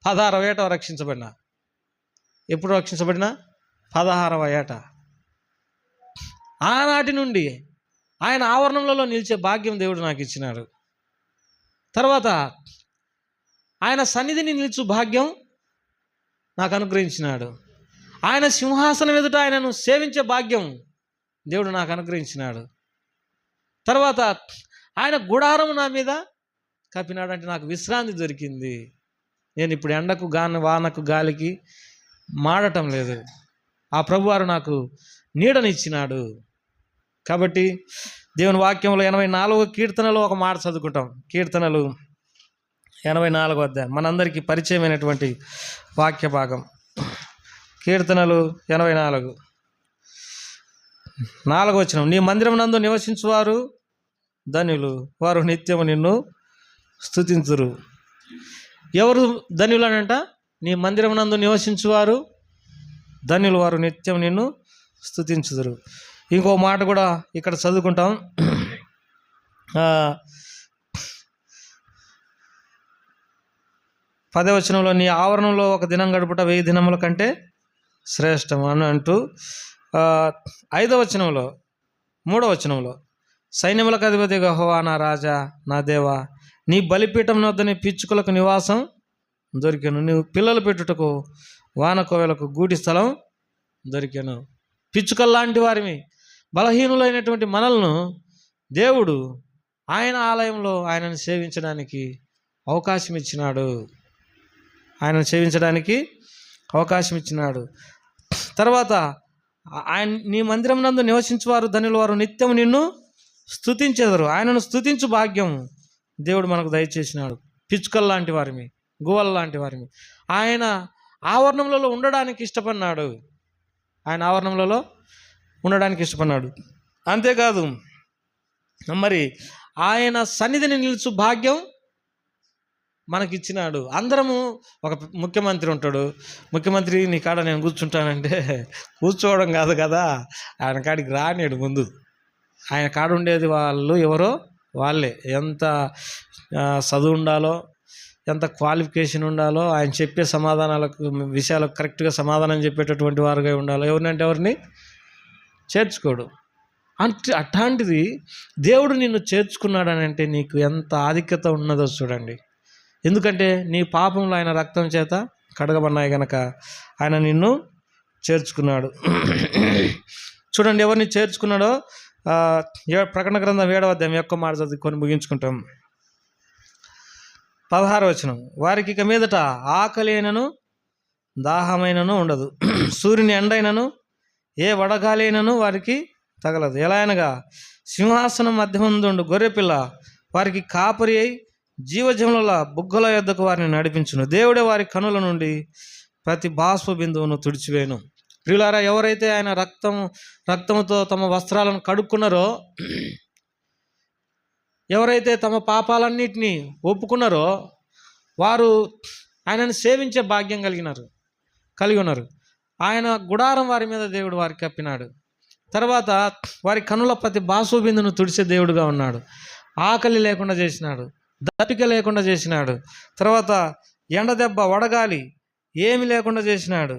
16వ ఏట రక్షించబడినా. ఎప్పుడు రక్షించబడినా? 16వ ఏట. ఆనాటి నుండి ఆయన ఆవరణంలో నిలిచే భాగ్యం దేవుడు నాకు ఇచ్చినాడు. తర్వాత ఆయన సన్నిధిని నిలిచు భాగ్యం నాకు అనుగ్రహించినాడు. ఆయన సింహాసనం ఎదుట ఆయనను సేవించే భాగ్యం దేవుడు నాకు అనుగ్రహించినాడు. తర్వాత ఆయన గుడారం నా మీద కప్పినాడు. అంటే నాకు విశ్రాంతి దొరికింది. నేను ఇప్పుడు ఎండకు వానకు గాలికి మాడటం లేదు. ఆ ప్రభువారు నాకు నీడనిచ్చినాడు. కాబట్టి దేవుని వాక్యంలో 84వ కీర్తనలో ఒక మాట చదువుకుంటాం. కీర్తనలు 84వ అధ్యాయం మనందరికీ పరిచయమైనటువంటి వాక్య భాగం. కీర్తనలు 84 4వ వచనం. నీ మందిరమునందు నివసించువారు ధన్యులు, వారు నిత్యము నిన్ను స్తుతించురు. ఎవరు ధన్యులు అనంట? నీ మందిరమునందు నివసించువారు ధన్యులు, వారు నిత్యం నిన్ను స్తుతించుదురు. ఇంకో మాట కూడా ఇక్కడ చదువుకుంటాం. 10వ వచనంలో నీ ఆవరణంలో ఒక దినం గడుపుట 1000 దినముల కంటే శ్రేష్టం అని అంటూ 5వ వచనంలో 3వ వచనంలో సైన్యములకు అధిపతి యెహోవా నా రాజా నా దేవా, నీ బలిపీఠం వద్ద నీ పిచ్చుకలకు నివాసం దొరికెను, నీవు పిల్లలు పెట్టుటకు వానకోవెలకు గూటి స్థలం దొరికెను. పిచ్చుకల్లాంటి వారిని, బలహీనులైనటువంటి మనల్ని దేవుడు ఆయన ఆలయంలో ఆయనను సేవించడానికి అవకాశం ఇచ్చినాడు. ఆయనను సేవించడానికి అవకాశం ఇచ్చినాడు. తర్వాత ఆయన నీ మందిరం నందు నివసించువారు ధన్యులు, వారు నిత్యం నిన్ను స్తుతించెదరు. ఆయనను స్తుతించు భాగ్యం దేవుడు మనకు దయచేసినాడు. పిచ్చుకల్ లాంటి వారిని, గువ్వల లాంటి వారిని ఆయన ఆవరణంలో ఉండడానికి ఇష్టపడినాడు. ఆయన ఆవరణంలో ఉండడానికి ఇష్టపడినాడు. అంతేకాదు మరి ఆయన సన్నిధిని నిలుచు భాగ్యం మనకిచ్చినాడు. అందరము, ఒక ముఖ్యమంత్రి ఉంటాడు. ముఖ్యమంత్రి నీ కాడ నేను కూర్చుంటానంటే కూర్చోవడం కాదు కదా, ఆయన కాడికి రానేడు. ముందు ఆయన కాడ ఉండేది వాళ్ళు ఎవరో వాళ్ళే. ఎంత చదువు ఉండాలో, ఎంత క్వాలిఫికేషన్ ఉండాలో, ఆయన చెప్పే సమాధానాలకు విషయాలకు కరెక్ట్గా సమాధానం చెప్పేటటువంటి వారుగా ఉండాలో. ఎవరినంటే ఎవరిని చేర్చుకోడు. అట్లాంటిది దేవుడు నిన్ను చేర్చుకున్నాడని అంటే నీకు ఎంత ఆధిక్యత ఉన్నదో చూడండి. ఎందుకంటే నీ పాపంలో ఆయన రక్తం చేత కడగబడినాయి కనుక ఆయన నిన్ను చేర్చుకున్నాడు. చూడండి ఎవరిని చేర్చుకున్నాడో. ప్రకటన గ్రంథం 7వ అధ్యాయం యొక్క మాట చదువుకొని ముగించుకుంటాం. 16వ వచనం. వారికి ఇక మీదట ఆకలి అయినను దాహమైనను ఉండదు, సూర్యుని ఎండైనను ఏ వడగాలైనను వారికి తగలదు. ఎలా అనగా సింహాసనం మధ్యమందుండు గొర్రెపిల్ల వారికి కాపరి అయి జీవజముల బుగ్గల యొద్దకు వారిని నడిపించును. దేవుడే వారి కనుల నుండి ప్రతి బాష్ప బిందువును తుడిచివేయను. ప్రియులారా, ఎవరైతే ఆయన రక్తముతో తమ వస్త్రాలను కడుక్కున్నారో, ఎవరైతే తమ పాపాలన్నిటినీ ఒప్పుకున్నారో వారు ఆయనను సేవించే భాగ్యం కలిగి ఉన్నారు. ఆయన గుడారం వారి మీద దేవుడు వారికి కప్పినాడు. తర్వాత వారి కనుల ప్రతి బాష్ప బిందును తుడిచే దేవుడుగా ఉన్నాడు. ఆకలి లేకుండా చేసినాడు, దప్పిక లేకుండా చేసినాడు. తర్వాత ఎండదెబ్బ వడగాలి ఏమి లేకుండా చేసినాడు.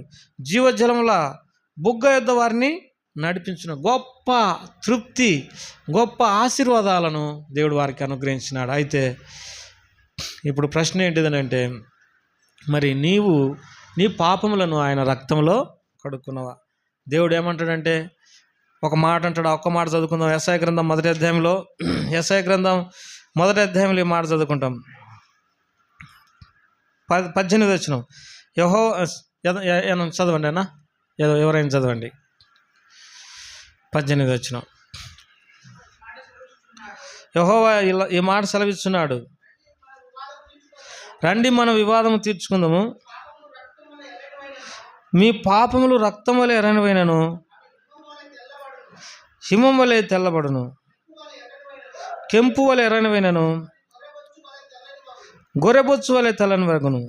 జీవజలముల బుగ్గ యొద్ద వారిని నడిపించిన గొప్ప తృప్తి, గొప్ప ఆశీర్వాదాలను దేవుడు వారికి అనుగ్రహించినాడు. అయితే ఇప్పుడు ప్రశ్న ఏంటిదనంటే, మరి నీవు నీ పాపములను ఆయన రక్తంలో కడుక్కున్నావా? దేవుడు ఏమంటాడంటే ఒక మాట అంటాడు. ఒక్క మాట చదువుకుందాం. యెషయా గ్రంథం 1వ అధ్యాయంలో, యెషయా గ్రంథం 1వ అధ్యాయంలో ఈ మాట చదువుకుంటాం. 18 వచనం. చదవండి అన్న, ఎవరైనా చదవండి. 18 వచనం. యెహోవా ఈ మాట సెలవిస్తున్నాడు, రండి మన వివాదము తీర్చుకుందాము. మీ పాపములు రక్తం వలె ఎర్రనివైనను హిమం వలె తెల్లబడును, కెంపు వలె ఎర్రనివైనను గొర్రెబొచ్చు వలె తెల్లని వరకును.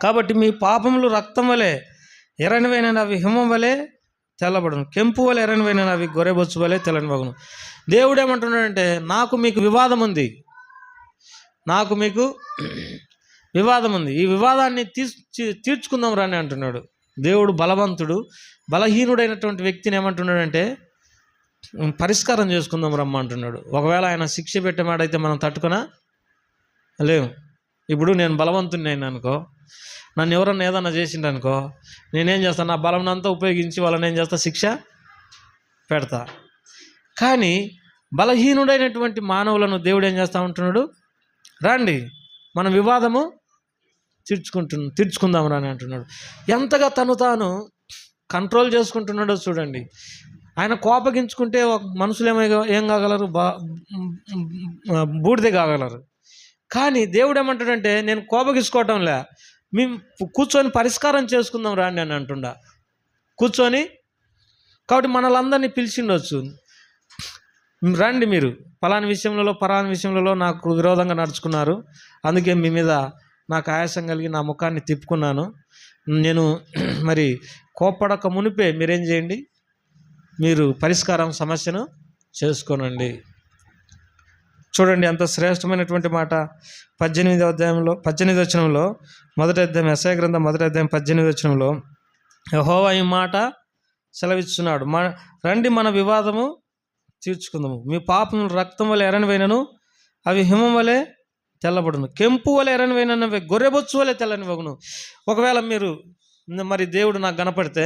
కాబట్టి మీ పాపములు రక్తం వలె ఎర్రనివైన అవి హిమం వలె తెల్లబడును, కెంపు వలె ఎర్రనివైన అవి గొర్రెబొచ్చు వలె తెల్లని వరకును. దేవుడు ఏమంటున్నాడంటే, నాకు మీకు వివాదం ఉంది, నాకు మీకు వివాదం ఉంది, ఈ వివాదాన్ని తీర్చుకుందాం రాని అంటున్నాడు. దేవుడు బలవంతుడు. బలహీనుడైనటువంటి వ్యక్తిని ఏమంటున్నాడంటే, పరిష్కారం చేసుకుందాం రమ్మ అంటున్నాడు. ఒకవేళ ఆయన శిక్ష పెట్టే మాట అయితే మనం తట్టుకున్నా లేవు. ఇప్పుడు నేను బలవంతుని అయినా అనుకో, నన్ను ఎవరన్నా ఏదన్నా చేసిండనుకో, నేనేం చేస్తాను, నా బలం అంతా ఉపయోగించి వాళ్ళని ఏం చేస్తా, శిక్ష పెడతా. కానీ బలహీనుడైనటువంటి మానవులను దేవుడు ఏం చేస్తూ ఉంటున్నాడు, రండి మనం వివాదము తీర్చుకుందాం అని అంటున్నాడు. ఎంతగా తను తాను కంట్రోల్ చేసుకుంటున్నాడో చూడండి. ఆయన కోపగించుకుంటే మనుషులు ఏం కాగలరు, బూడిదే కాగలరు. కానీ దేవుడు ఏమంటాడంటే, నేను కోపగించుకోవటంలే, మేము కూర్చొని పరిష్కారం చేసుకుందాం రాండి అని అంటుండా. కూర్చొని, కాబట్టి మనలందరినీ పిలిచిండొచ్చు, రండి మీరు పలాని విషయంలో నాకు విరోధంగా నడుచుకున్నారు, అందుకే మీ మీద నాకు ఆయాసం కలిగి నా ముఖాన్ని తిప్పుకున్నాను. నేను మరి కోప్పడక మునిపే మీరేం చేయండి, మీరు సమస్యను చేసుకోనండి. చూడండి ఎంత శ్రేష్టమైనటువంటి మాట. 18 వచనంలో, మొదటి అధ్యాయం, యెషయా గ్రంథం 1వ అధ్యాయం 18 వచనంలో యెహోవా ఈ మాట సెలవిస్తున్నాడు, రండి మన వివాదము తీర్చుకుందాము. మీ పాపము రక్తం వలె ఎర్రనివైనను అవి హిమం వలె తెల్లబడును, కెంపు వలె ఎర్రనివైనను అవి గొర్రెబొచ్చు వలె తెల్లని వగును. ఒకవేళ మీరు మరి దేవుడు నాకు కనపడితే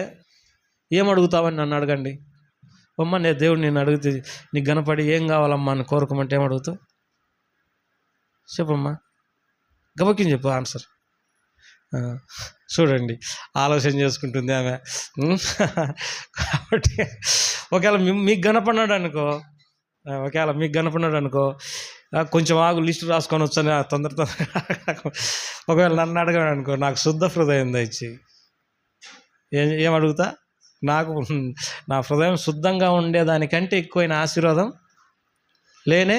ఏమడుగుతావని నన్ను అడగండి. అమ్మ నేను దేవుడు నేను అడిగితే నీకు కనపడి ఏం కావాలమ్మా అని కోరుకోమంటే ఏమడుగుతావు చెప్పమ్మా, గబక్కిని చెప్పు ఆన్సర్. చూడండి ఆలోచన చేసుకుంటుంది ఆమె. కాబట్టి ఒకవేళ మీకు కనపడినాడు అనుకో, కొంచెం ఆగు లిస్ట్ రాసుకొని వచ్చాను తొందరగా. ఒకవేళ నన్ను అడగాడు అనుకో, నాకు శుద్ధ హృదయం దయచి ఏం అడుగుతా, నాకు నా హృదయం శుద్ధంగా ఉండేదానికంటే ఎక్కువైన ఆశీర్వాదం లేనే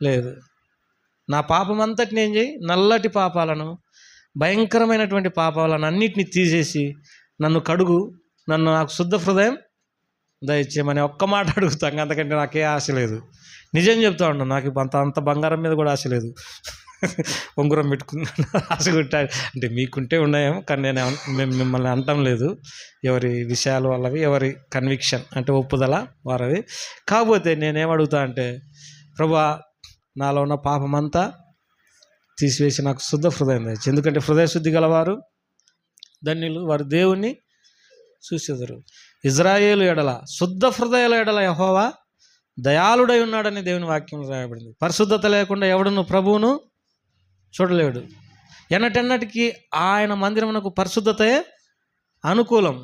లేదు. నా పాపం అంతటిని ఏం చేయి, నల్లటి పాపాలను, భయంకరమైనటువంటి పాపాలను అన్నిటిని తీసేసి నన్ను కడుగు, నాకు శుద్ధ హృదయం దయచేయమని ఒక్క మాట అడుగుతాం. అంతకంటే నాకే ఆశ లేదు. నిజం చెప్తా ఉన్నాను, నాకు అంత బంగారం మీద కూడా ఆశ లేదు. ఉంగరం పెట్టుకున్నాను ఆశ కొట్టాడు అంటే మీకుంటే ఉన్నాయేమో, కానీ నేను మిమ్మల్ని అనటం లేదు. ఎవరి విషయాలు వాళ్ళవి, ఎవరి కన్విక్షన్ అంటే ఒప్పుదల వారవి. కాకపోతే నేనేమడుగుతా అంటే, ప్రభువా నాలో ఉన్న పాపమంతా తీసివేసి నాకు శుద్ధ హృదయం దయచేయి. ఎందుకంటే హృదయ శుద్ధి గలవారు ధన్యులు, వారు దేవుణ్ణి చూసేదరు. ఇజ్రాయేలు ఎడల, శుద్ధ హృదయాల ఎడల యెహోవా దయాళుడై ఉన్నాడని దేవుని వాక్యం రాయబడింది. పరిశుద్ధత లేకుండా ఎవడును ప్రభువును చూడలేడు. ఎన్నటెన్నటికీ ఆయన మందిరమునకు పరిశుద్ధతే అనుకూలం,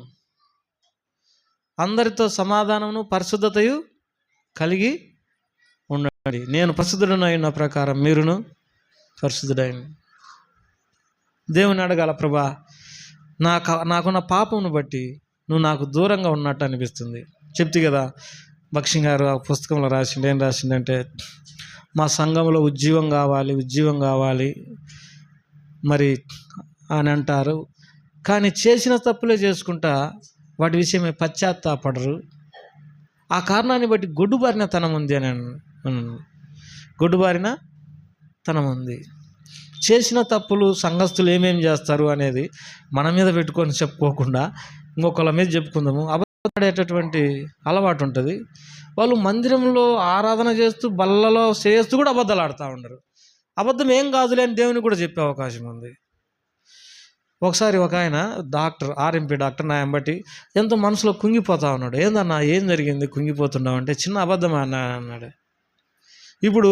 అందరితో సమాధానమును పరిశుద్ధతయు కలిగి ఉండండి. నేను పరిశుద్ధుడనైన ప్రకారం మీరును పరిశుద్ధుడైన. దేవుని అడగాల, ప్రభా నాకున్న పాపమును బట్టి నువ్వు నాకు దూరంగా ఉన్నట్టు అనిపిస్తుంది. చెప్తే కదా భక్ష్యం గారు ఆ పుస్తకంలో రాసిండు. ఏం రాసిండంటే, మా సంఘంలో ఉజ్జీవం కావాలి మరి అని అంటారు, కానీ చేసిన తప్పులే చేసుకుంటా వాటి విషయమే పశ్చాత్తాపడరు. ఆ కారణాన్ని బట్టి గొడ్డుబారిన తనం ఉంది అని గొడ్డుబారిన తనం ఉంది. చేసిన తప్పులు సంఘస్థులు ఏమేమి చేస్తారు అనేది మన మీద పెట్టుకొని చెప్పుకోకుండా ఇంకొకళ్ళ మీద చెప్పుకుందాము. అబద్ధపడేటటువంటి అలవాటు ఉంటుంది. వాళ్ళు మందిరంలో ఆరాధన చేస్తూ బల్లలో చేస్తూ కూడా అబద్ధాలు ఆడుతూ ఉండరు. అబద్ధం ఏం కాదులే అని దేవుని కూడా చెప్పే అవకాశం ఉంది. ఒకసారి ఒక ఆయన డాక్టర్, ఆర్ఎంపీ డాక్టర్, నా ఎంబటి ఎంతో మనసులో కుంగిపోతా ఉన్నాడు. ఏందన్నా ఏం జరిగింది కుంగిపోతున్నావు అంటే, చిన్న అబద్ధం అన్నా అన్నాడు. ఇప్పుడు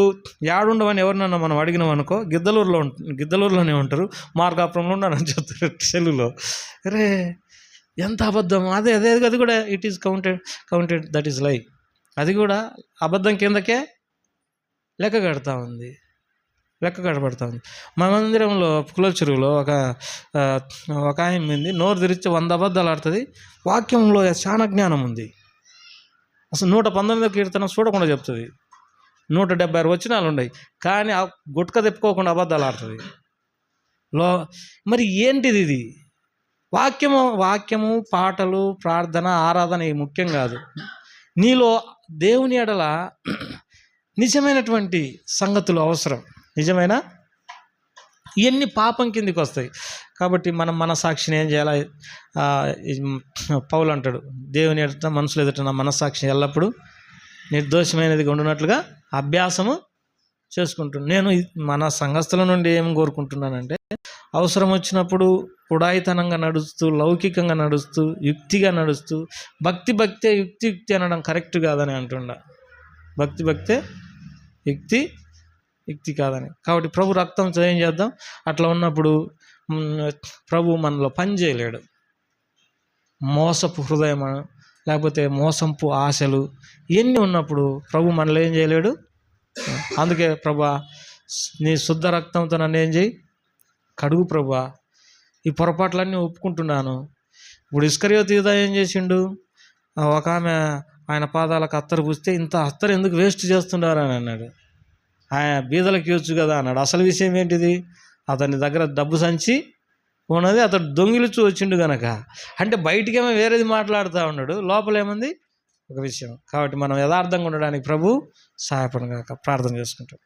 యాడుండవని ఎవరినన్నా మనం అడిగినాం అనుకో, గిద్దలూరులోనే ఉంటారు, మార్గాపురంలో ఉన్నారని చెప్తారు సెల్లులో. అరే ఎంత అబద్ధం, అదే అదే అది కూడా it is counted that is లై. అది కూడా అబద్ధం కిందకే లెక్క కడబడతా ఉంది. మా మందిరంలో పుకుల చెరువులో ఒక ఆయన ఉంది, నోరు తెరిచి 100 అబద్ధాలు ఆడుతుంది. వాక్యంలో చాలా జ్ఞానం ఉంది. అసలు 119వ కీర్తన చూడకుండా చెప్తుంది. 176 వచనాలు ఉన్నాయి, కానీ ఆ గుట్క తెప్పుకోకుండా అబద్ధాలు ఆడుతుంది. మరి ఏంటిది ఇది? వాక్యము, పాటలు, ప్రార్థన, ఆరాధన ఇవి ముఖ్యం కాదు. నీలో దేవుని ఎడల నిజమైనటువంటి సంగతులు అవసరం. నిజమైన ఇవన్నీ పాపం కిందికి వస్తాయి. కాబట్టి మనం మనసాక్షిని ఏం చేయాలి? పౌలు అంటాడు, దేవుని ఎదుట మనుషులు ఎదుట నా మనస్సాక్షిని ఎల్లప్పుడూ నిర్దోషమైనదిగా ఉండునట్లుగా అభ్యాసము చేసుకుంటున్నాను. నేను మన సంఘస్థుల నుండి ఏం కోరుకుంటున్నానంటే, అవసరం వచ్చినప్పుడు ఉడాయితనంగా నడుస్తూ, లౌకికంగా నడుస్తూ, యుక్తిగా నడుస్తూ, భక్తే యుక్తి అనడం కరెక్ట్ కాదని అంటుండా. భక్తే యుక్తి కాదని. కాబట్టి ప్రభు రక్తంతో ఏం చేద్దాం? అట్లా ఉన్నప్పుడు ప్రభు మనలో పని చేయలేడు. మోసపు హృదయం, లేకపోతే మోసంపు ఆశలు ఇవన్నీ ఉన్నప్పుడు ప్రభు మనలో ఏం చేయలేడు. అందుకే ప్రభా, నీ శుద్ధ రక్తంతో నన్ను ఏం చేయి, కడుగు ప్రభా, ఈ పొరపాట్లన్నీ ఒప్పుకుంటున్నాను. ఇప్పుడు ఇస్కరియోతు యూదా ఏం చేసిండు? ఒక ఆమె ఆయన పాదాలకు అత్తరు పూస్తే, ఇంత అత్తరు ఎందుకు వేస్ట్ చేస్తున్నారు అని అన్నాడు. ఆయన బీదలకు ఇవ్వచ్చు కదా అన్నాడు. అసలు విషయం ఏంటిది? అతని దగ్గర డబ్బు సంచి ఉన్నది, అతడు దొంగిలించి వచ్చిండు కనుక. అంటే బయటికేమో వేరేది మాట్లాడుతూ ఉన్నాడు, లోపలేముంది ఒక విషయం. కాబట్టి మనం యథార్థంగా ఉండడానికి ప్రభు సహాయపడగాక ప్రార్థన చేసుకుంటాం.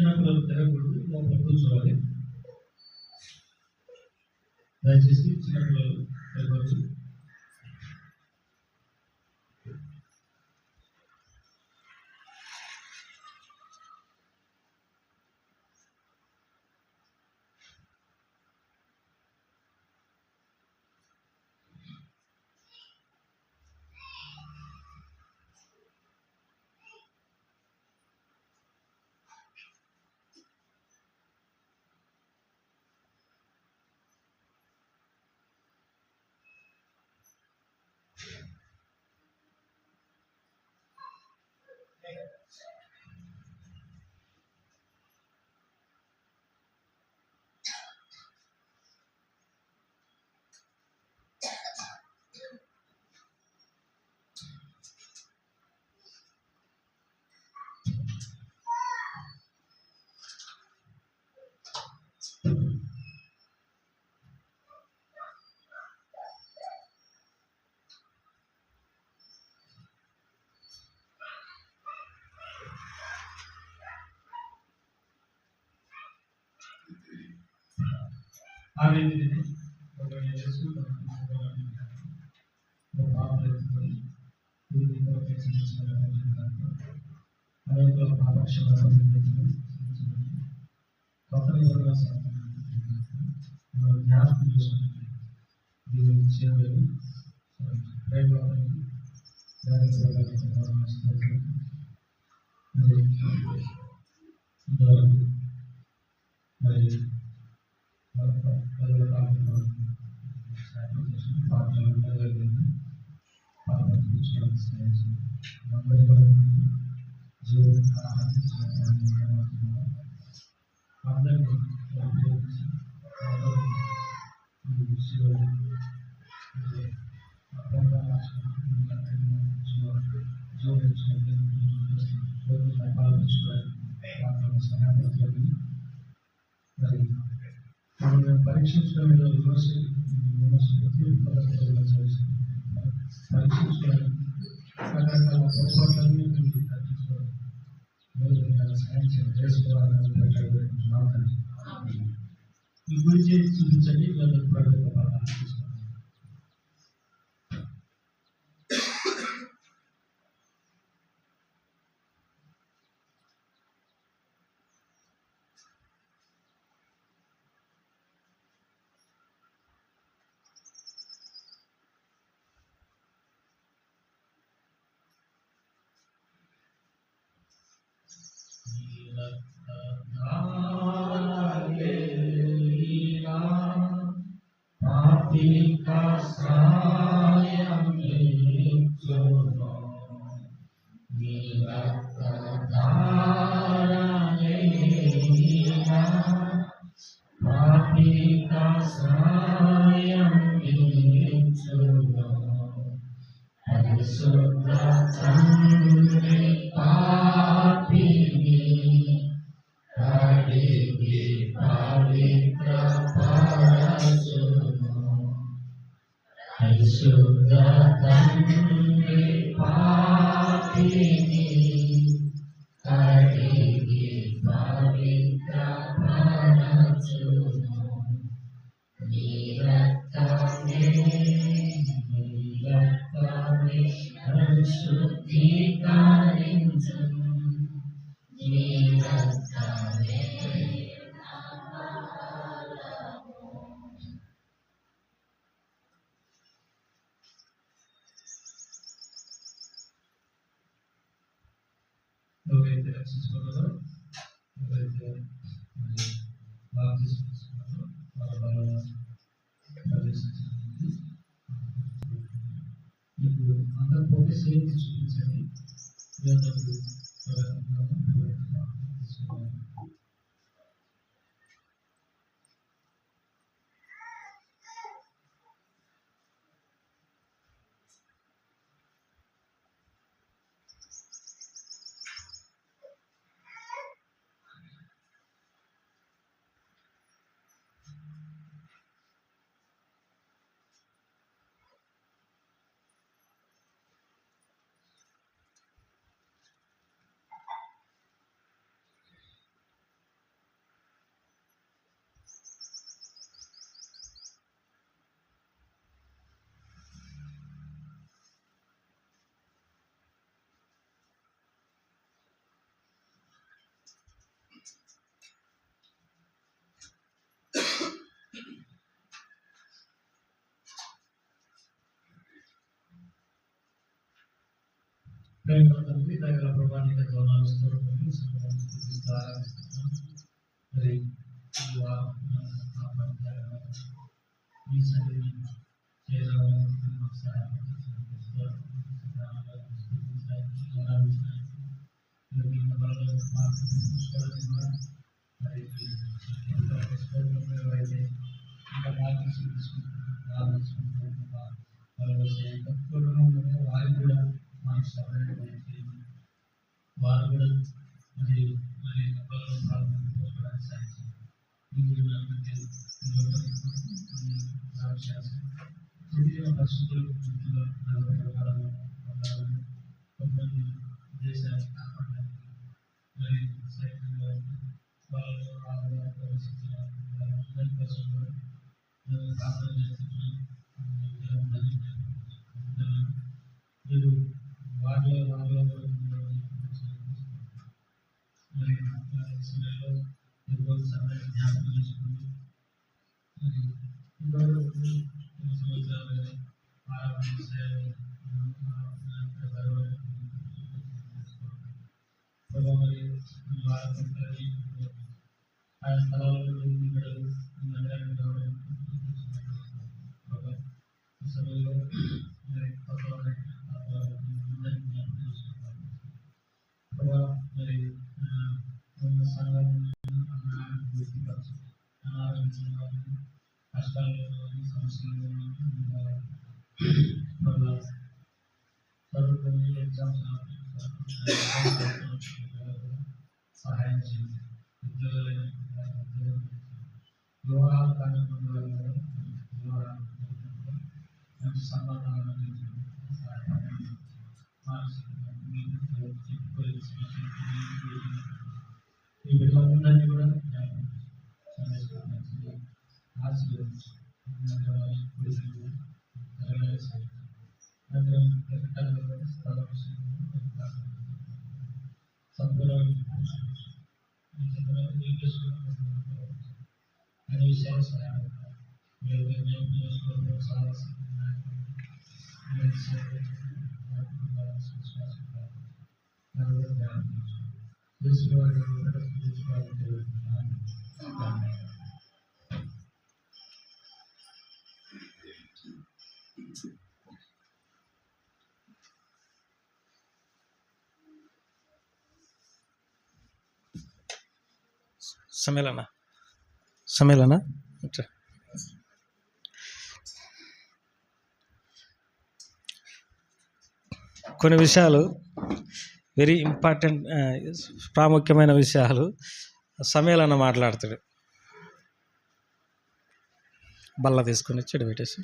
చిన్నపిల్లలు తిరగకూడదు, లోపల కూర్చోవాలి. దయచేసి చిన్నపిల్లలు తిరగవచ్చు. ఆ రీతిని జ్ఞాపకం చేసుకుంటే మరి పరీక్షించడం పరీక్షించడం రకరకాల పొరపాట్లన్నీ తగ్గించుకోవడం సాయం చేసుకోవాలని ఈ గురి చేసి చూపించండి. ఎవరైతే రక్షించుకున్నారో, ఎవరైతే బాప్తిస్మం వాళ్ళ ప్రవేశించడానికి ఇప్పుడు అందరూ పోటీ సేవించి చూపించండి. ప్రేమ తండ్రి దగ్గర ప్రభానికి దోనాలు స్తోత్రములు స్తుతిస్తూ ఆరాధిస్తున్నాం. మరి ఈ వారం ఈ సన్నిధిని చేరాలని మాకు సహాయపడుతున్నారు. మరి అయితే ఇంకా మార్పులు వారికి కూడా మనకు సహాయం వారు కూడా మరి మరి ప్రారంభించుకోవడానికి సాధ్యం పరిస్థితులు కొంతమంది దేశాన్ని కాపాడడానికి మరి సైతంగా వాళ్ళు ఆహార పరిస్థితులు అందరి కోసం కూడా ప్రార్థన చేస్తున్నాం. మీరు వారిలో మరి సమయంలో ఎక్కువ సమయం జ్ఞాపకం చేసుకుంటూ మరి కొన్ని సంవత్సరాలు ఆరోగ్య సేవలు మరి ఆ స్థలాల్లో బిడ్డలు నగరానికి రావడం సమయంలో మరి మరి సంఘాన్ని కష్టాల్లో సమస్యలు చదువుకొని ఎగ్జామ్స్ సహాయం చేయండి. ఉద్యోగాలు వివాహాలు కానీ వివాహాలు మంచి సంబంధాలను ఈ బిడ్డలందరినీ కూడా ఆశీర్వదించి అనే విషయాలు సహాయం సమేలన కొన్ని విషయాలు వెరీ ఇంపార్టెంట్ ప్రాముఖ్యమైన విషయాలు సమేలన మాట్లాడతాడు. బల్ల తీసుకొని చెడు పెట్టేసి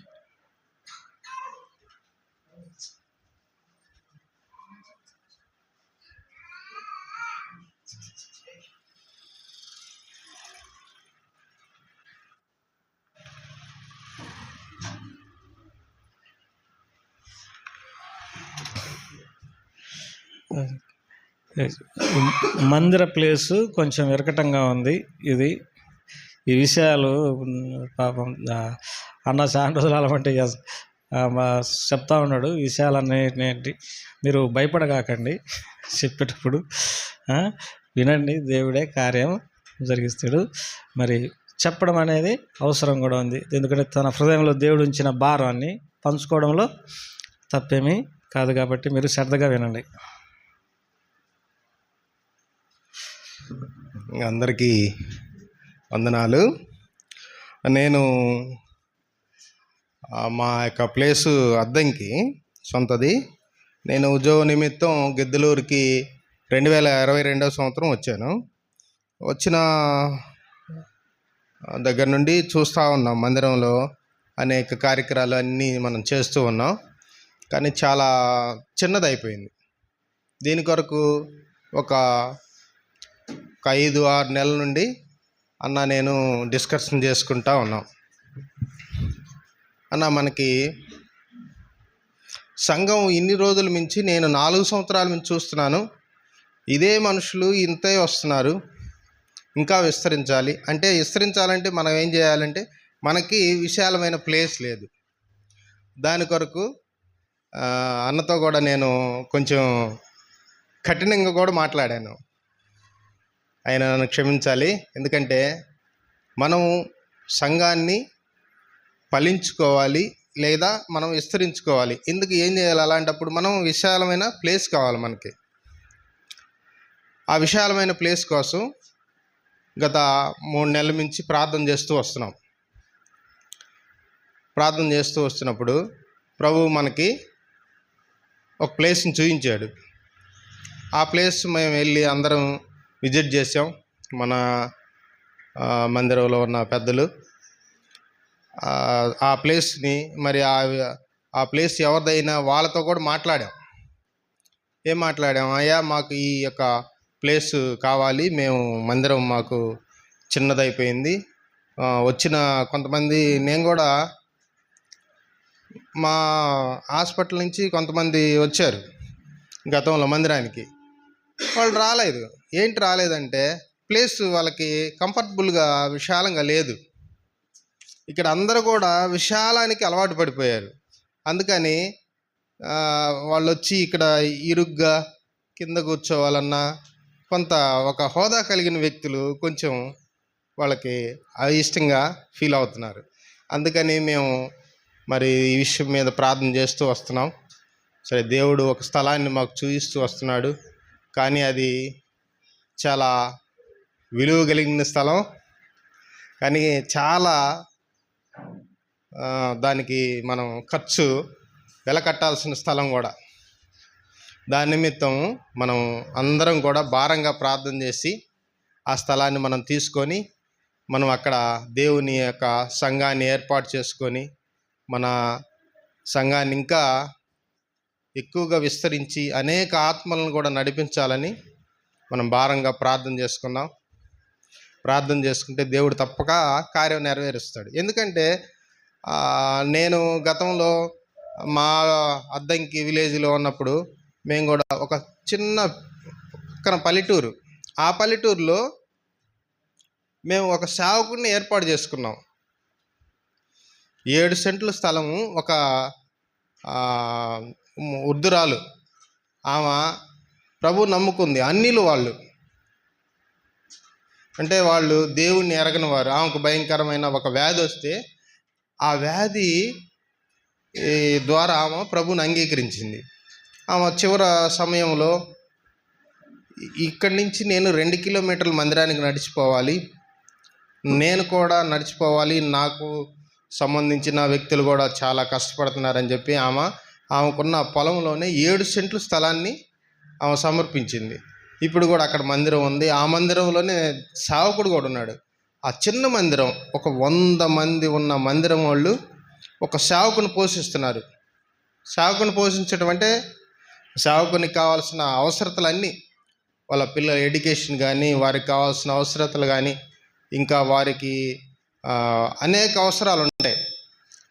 మందిర ప్లేసు కొంచెం ఇరకటంగా ఉంది. ఈ విషయాలు పాపం అన్న చాలా రోజులు అలాంటి చెప్తా ఉన్నాడు. విషయాలన్నిటి మీరు భయపడగాకండి, చెప్పేటప్పుడు వినండి, దేవుడే కార్యం జరిగిస్తాడు. మరి చెప్పడం అనేది అవసరం కూడా ఉంది. ఎందుకంటే తన హృదయంలో దేవుడు ఉంచిన భారాన్ని పంచుకోవడంలో తప్పేమీ కాదు. కాబట్టి మీరు శ్రద్ధగా వినండి. అందరికీ వందనాలు. నేను మా యొక్క ప్లేసు అద్దంకి సొంతది. నేను ఉద్యోగ నిమిత్తం గిద్దలూరుకి 2022 సంవత్సరం వచ్చాను. వచ్చిన దగ్గర నుండి చూస్తూ ఉన్నాం, మందిరంలో అనేక కార్యక్రమాలు అన్నీ మనం చేస్తూ ఉన్నాం. కానీ చాలా చిన్నదైపోయింది. దీని కొరకు ఒక 5-6 నెలల నుండి అన్న నేను డిస్కషన్ చేసుకుంటా ఉన్నాం. అన్న మనకి సంఘం ఇన్ని రోజుల మించి నేను 4 సంవత్సరాల నుంచి చూస్తున్నాను, ఇదే మనుషులు ఇంతే వస్తున్నారు, ఇంకా విస్తరించాలి. అంటే విస్తరించాలంటే మనం ఏం చేయాలంటే మనకి విశాలమైన ప్లేస్ లేదు. దాని కొరకు అన్నతో కూడా నేను కొంచెం కఠినంగా కూడా మాట్లాడాను. ఆయన నన్ను క్షమించాలి. ఎందుకంటే మనం సంఘాన్ని ఫలించుకోవాలి లేదా మనం విస్తరించుకోవాలి. ఎందుకు ఏం చేయాలి? అలాంటప్పుడు మనం విశాలమైన ప్లేస్ కావాలి మనకి. ఆ విశాలమైన ప్లేస్ కోసం గత 3 నెలల నుంచి ప్రార్థన చేస్తూ వస్తున్నాం. ప్రార్థన చేస్తూ వస్తున్నప్పుడు ప్రభువు మనకి ఒక ప్లేస్ని చూపించాడు. ఆ ప్లేస్ మేము వెళ్ళి అందరం విజిట్ చేసాం. మన మందిరంలో ఉన్న పెద్దలు ఆ ప్లేస్ని మరి ఆ ప్లేస్ ఎవరిదైనా వాళ్ళతో కూడా మాట్లాడాం. ఏం మాట్లాడాం? అయ్యా, మాకు ఈ యొక్క ప్లేస్ కావాలి, మేము మందిరం మాకు చిన్నదైపోయింది. వచ్చిన కొంతమంది, నేను కూడా మా హాస్పిటల్ నుంచి కొంతమంది వచ్చారు గతంలో మందిరానికి. వాళ్ళు రాలేదు. ఏంటి రాలేదంటే ప్లేస్ వాళ్ళకి కంఫర్టబుల్గా విశాలంగా లేదు. ఇక్కడ అందరూ కూడా విశాలానికి అలవాటు పడిపోయారు. అందుకని వాళ్ళు వచ్చి ఇక్కడ ఇరుగ్గా కింద కూర్చోవాలన్నా కొంత ఒక హోదా కలిగిన వ్యక్తులు కొంచెం వాళ్ళకి అయిష్టంగా ఫీల్ అవుతున్నారు. అందుకని మేము మరి ఈ విషయం మీద ప్రార్థన చేస్తూ వస్తున్నాం. సరే, దేవుడు ఒక స్థలాన్ని మాకు చూపిస్తూ వస్తున్నాడు. కానీ అది చాలా విలువ కలిగిన స్థలం, కానీ చాలా దానికి మనం వెల కట్టాల్సిన స్థలం కూడా. దాని నిమిత్తం మనం అందరం కూడా భారంగా ప్రార్థన చేసి ఆ స్థలాన్ని మనం తీసుకొని మనం అక్కడ దేవుని యొక్క సంఘాన్ని ఏర్పాటు చేసుకొని మన సంఘాన్ని ఇంకా ఎక్కువగా విస్తరించి అనేక ఆత్మలను కూడా నడిపించాలని మనం భారంగా ప్రార్థన చేసుకున్నాం. ప్రార్థన చేసుకుంటే దేవుడు తప్పక కార్యం నెరవేరుస్తాడు. ఎందుకంటే నేను గతంలో మా అద్దంకి విలేజ్లో ఉన్నప్పుడు మేము కూడా ఒక చిన్న పక్కన పల్లెటూరు, ఆ పల్లెటూరులో మేము ఒక సేవకుడిని ఏర్పాటు చేసుకున్నాం. 7 సెంట్ల స్థలము. ఒక వృద్ధురాలు, ఆమె ప్రభు నమ్ముకుంది. అన్నిలు వాళ్ళు అంటే వాళ్ళు దేవుణ్ణి ఎరగని వారు. ఆమెకు భయంకరమైన ఒక వ్యాధి వస్తే ఆ వ్యాధి ద్వారా ఆమె ప్రభుని అంగీకరించింది. ఆమె చివరి సమయంలో ఇక్కడి నుంచి నేను 2 కిలోమీటర్ల మందిరానికి నడిచిపోవాలి, నేను కూడా నడిచిపోవాలి, నాకు సంబంధించిన వ్యక్తులు కూడా చాలా కష్టపడుతున్నారని చెప్పి ఆమెకున్న పొలంలోనే 7 సెంట్ల స్థలాన్ని ఆమె సమర్పించింది. ఇప్పుడు కూడా అక్కడ మందిరం ఉంది. ఆ మందిరంలోనే సేవకుడు కూడా ఉన్నాడు. ఆ చిన్న మందిరం, ఒక 100 మంది ఉన్న మందిరం వాళ్ళు ఒక సేవకుని పోషిస్తున్నారు. సేవకుని పోషించడం అంటే సేవకునికి కావాల్సిన అవసరతలన్నీ, వాళ్ళ పిల్లల ఎడ్యుకేషన్ కానీ, వారికి కావాల్సిన అవసరతలు కానీ, ఇంకా వారికి అనేక అవసరాలు ఉంటాయి.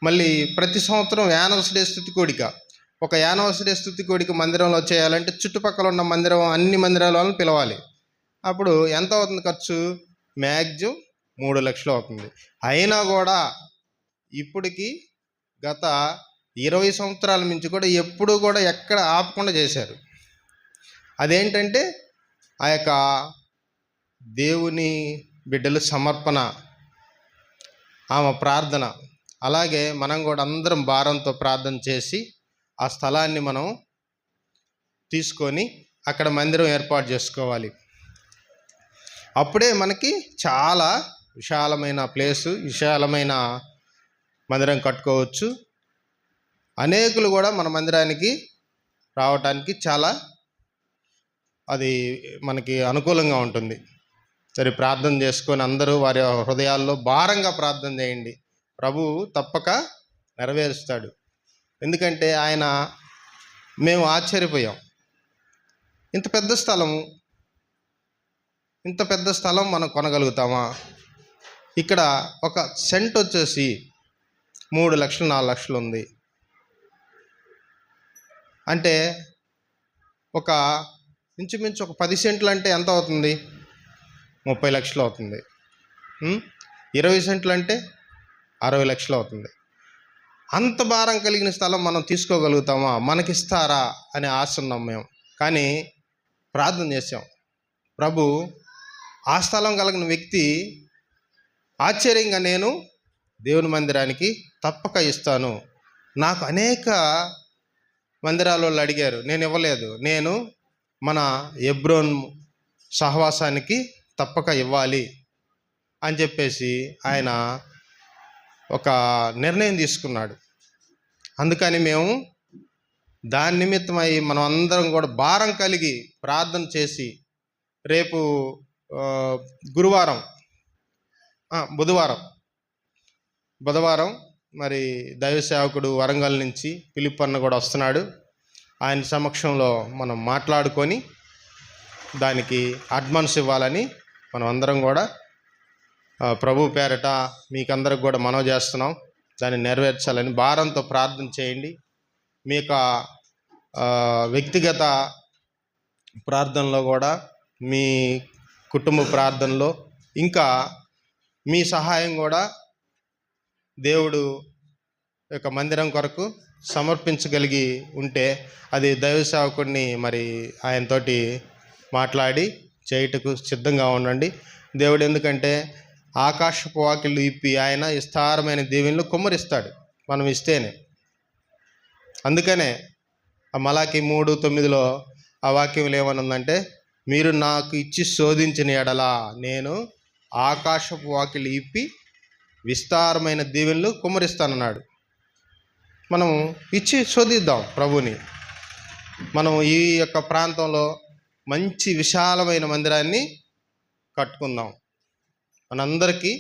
మళ్ళీ ప్రతి సంవత్సరం యానివర్సరీ స్తుతి కోడిక, ఒక యానివర్సరీ స్తుతి కోడిక మందిరంలో చేయాలంటే చుట్టుపక్కల ఉన్న అన్ని మందిరాలను పిలవాలి. అప్పుడు ఎంత అవుతుంది ఖర్చు? మ్యాక్సిమం 3 లక్షలు అవుతుంది. అయినా కూడా ఇప్పటికి గత 20 సంవత్సరాల నుంచి కూడా ఎప్పుడూ కూడా ఎక్కడ ఆపకుండా చేశారు. అదేంటంటే ఆ యొక్క దేవుని బిడ్డల సమర్పణ, ఆమె ప్రార్థన. అలాగే మనం కూడా అందరం భారంతో ప్రార్థన చేసి ఆ స్థలాన్ని మనం తీసుకొని అక్కడ మందిరం ఏర్పాటు చేసుకోవాలి. అప్పుడే మనకి చాలా విశాలమైన ప్లేసు, విశాలమైన మందిరం కట్టుకోవచ్చు. అనేకులు కూడా మన మందిరానికి రావటానికి చాలా అది మనకి అనుకూలంగా ఉంటుంది. సరే, ప్రార్థన చేసుకొని అందరూ వారి హృదయాల్లో భారంగా ప్రార్థన చేయండి. ప్రభువు తప్పక నెరవేరుస్తాడు. ఎందుకంటే మేము ఆశ్చర్యపోయాం. ఇంత పెద్ద స్థలం మనం కొనగలుగుతామా? ఇక్కడ ఒక సెంట్ వచ్చేసి 3 లక్షలు 4 లక్షలు ఉంది. అంటే ఒక ఇంచుమించు ఒక 10 సెంట్లు అంటే ఎంత అవుతుంది? 30 లక్షలు అవుతుంది. 20 సెంట్లు అంటే 60 లక్షలు అవుతుంది. అంత భారం కలిగిన స్థలం మనం తీసుకోగలుగుతామా? మనకిస్తారా అనే ఆశ ఉన్నాం మేము. కానీ ప్రార్థన చేశాం. ప్రభు ఆ స్థలం కలిగిన వ్యక్తి ఆశ్చర్యంగా, నేను దేవుని మందిరానికి తప్పక ఇస్తాను, నాకు అనేక మందిరాల వాళ్ళు అడిగారు, నేను ఇవ్వలేదు, నేను మన హెబ్రోన్ సహవాసానికి తప్పక ఇవ్వాలి అని చెప్పేసి ఆయన ఒక నిర్ణయం తీసుకున్నాడు. అందుకని మేము దాని నిమిత్తమై మనం అందరం కూడా భారం కలిగి ప్రార్థన చేసి రేపు బుధవారం మరి దైవ సేవకుడు వరంగల్ నుంచి పిలుపు అన్న కూడా వస్తున్నాడు. ఆయన సమక్షంలో మనం మాట్లాడుకొని దానికి అడ్వాన్స్ ఇవ్వాలని మనం అందరం కూడా ప్రభు పేరట మీకందరికి కూడా మనవి చేస్తున్నాం. దాన్ని నెరవేర్చాలని భారంతో ప్రార్థన చేయండి. మీ యొక్క వ్యక్తిగత ప్రార్థనలో కూడా, మీ కుటుంబ ప్రార్థనలో ఇంకా మీ సహాయం కూడా దేవుడు యొక్క మందిరం కొరకు సమర్పించగలిగి ఉంటే అది దైవ సేవకుడిని మరి ఆయనతోటి మాట్లాడి చేయుటకు సిద్ధంగా ఉండండి. దేవుడు ఎందుకంటే ఆకాశపు వాకిళ్ళు ఇప్పి ఆయన విస్తారమైన దీవెనలు కుమ్మరిస్తాడు మనం ఇస్తేనే. అందుకనే ఆ మలాకి 3:9 ఆ వాక్యంలో ఏమనుందంటే, మీరు నాకు ఇచ్చి శోధించిన ఎడల నేను ఆకాశపు వాకిళ్ళు ఇప్పి విస్తారమైన దీవెనలు కుమ్మరిస్తానన్నాడు. మనం ఇచ్చి శోధిద్దాం ప్రభుని. మనం ఈ యొక్క ప్రాంతంలో మంచి విశాలమైన మందిరాన్ని కట్టుకుందాం. మనందరికీ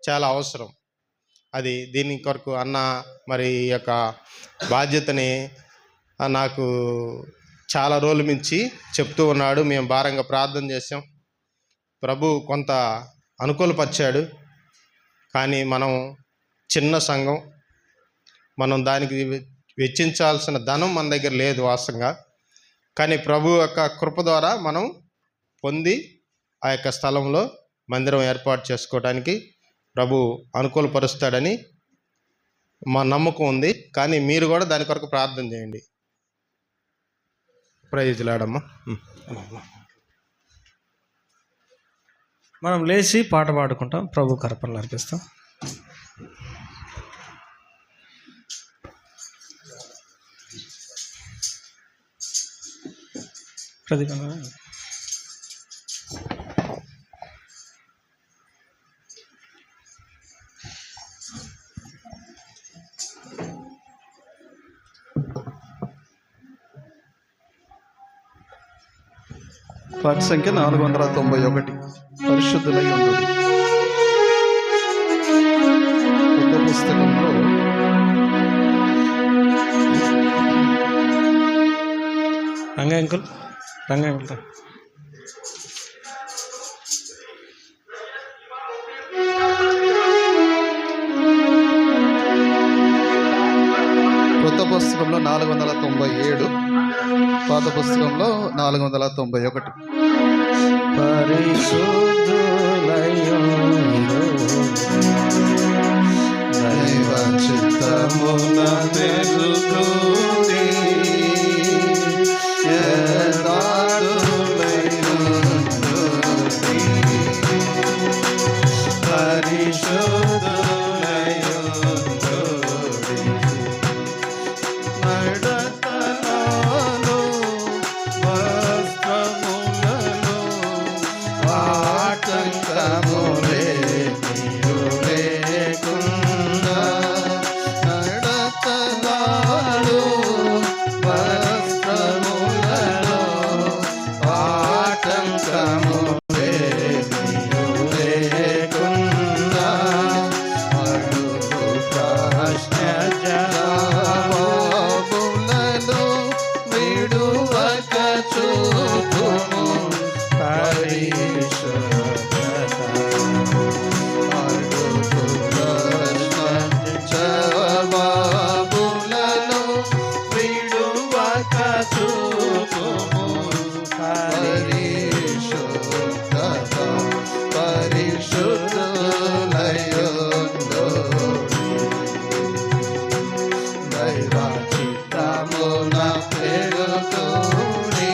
చాలా అవసరం అది. దీని కొరకు అన్న మరి ఈ యొక్క బాధ్యతని నాకు చాలా రోజుల నుంచి చెప్తూ ఉన్నాడు. మేము భారంగా ప్రార్థన చేసాం. ప్రభు కొంత అనుకూలపరిచాడు. కానీ మనం చిన్న సంఘం, మనం దానికి వెచ్చించాల్సిన ధనం మన దగ్గర లేదు వాస్తవంగా. కానీ ప్రభు యొక్క కృప ద్వారా మనం పొంది ఆ యొక్క స్థలంలో మందిరం ఏర్పాటు చేసుకోవడానికి ప్రభు అనుకూలపరుస్తాడని మా నమ్మకం ఉంది. కానీ మీరు కూడా దాని కొరకు ప్రార్థన చేయండి. Praise Lord. మనం లేచి పాట పాడుకుంటాం, ప్రభు కర్పణలు అర్పిస్తాం. ప్రదీపం పాఠ సంఖ్య 491. పరిశుద్ధులై ఉండుడి. కొత్త పుస్తకంలో రంగాంకుల్ కొత్త పుస్తకంలో 497, పాత పుస్తకంలో 491. దైవ చిత్తమున తెలుగుని దైవ చిత్తమున తెలుగుని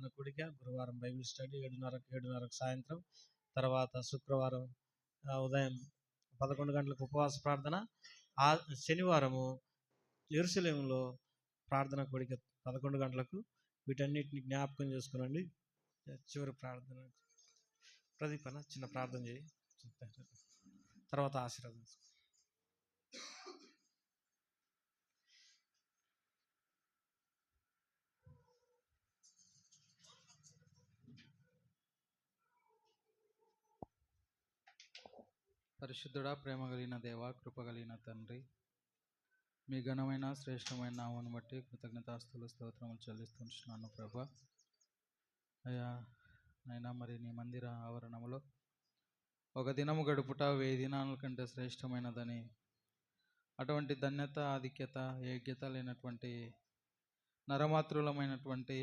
ప్రార్థన కూడిక, గురువారం బైబిల్ స్టడీ 7:30కు సాయంత్రం, తర్వాత శుక్రవారం ఉదయం 11 గంటలకు ఉపవాస ప్రార్థన, శనివారము యెరూషలేములో ప్రార్థన కూడిక 11 గంటలకు. వీటన్నిటిని జ్ఞాపకం చేసుకునండి. చివరి ప్రార్థన ప్రదీపన చిన్న ప్రార్థన చేయి, తర్వాత ఆశీర్వాదం. పరిశుద్ధుడా, ప్రేమ కలిగిన దేవ, కృప కలిగిన తండ్రి, మీ ఘనమైన శ్రేష్టమైన నామమును బట్టి కృతజ్ఞతాస్తులు స్తోత్రములు చెల్లిస్తున్నాను ప్రభా. అయ్యా నైనా, మరి నీ మందిర ఆవరణములో ఒక దినము గడుపుట 1000 దినాల కంటే శ్రేష్టమైనదని, అటువంటి ధన్యత, ఆధిక్యత, యోగ్యత లేనటువంటి నరమాతృలమైనటువంటి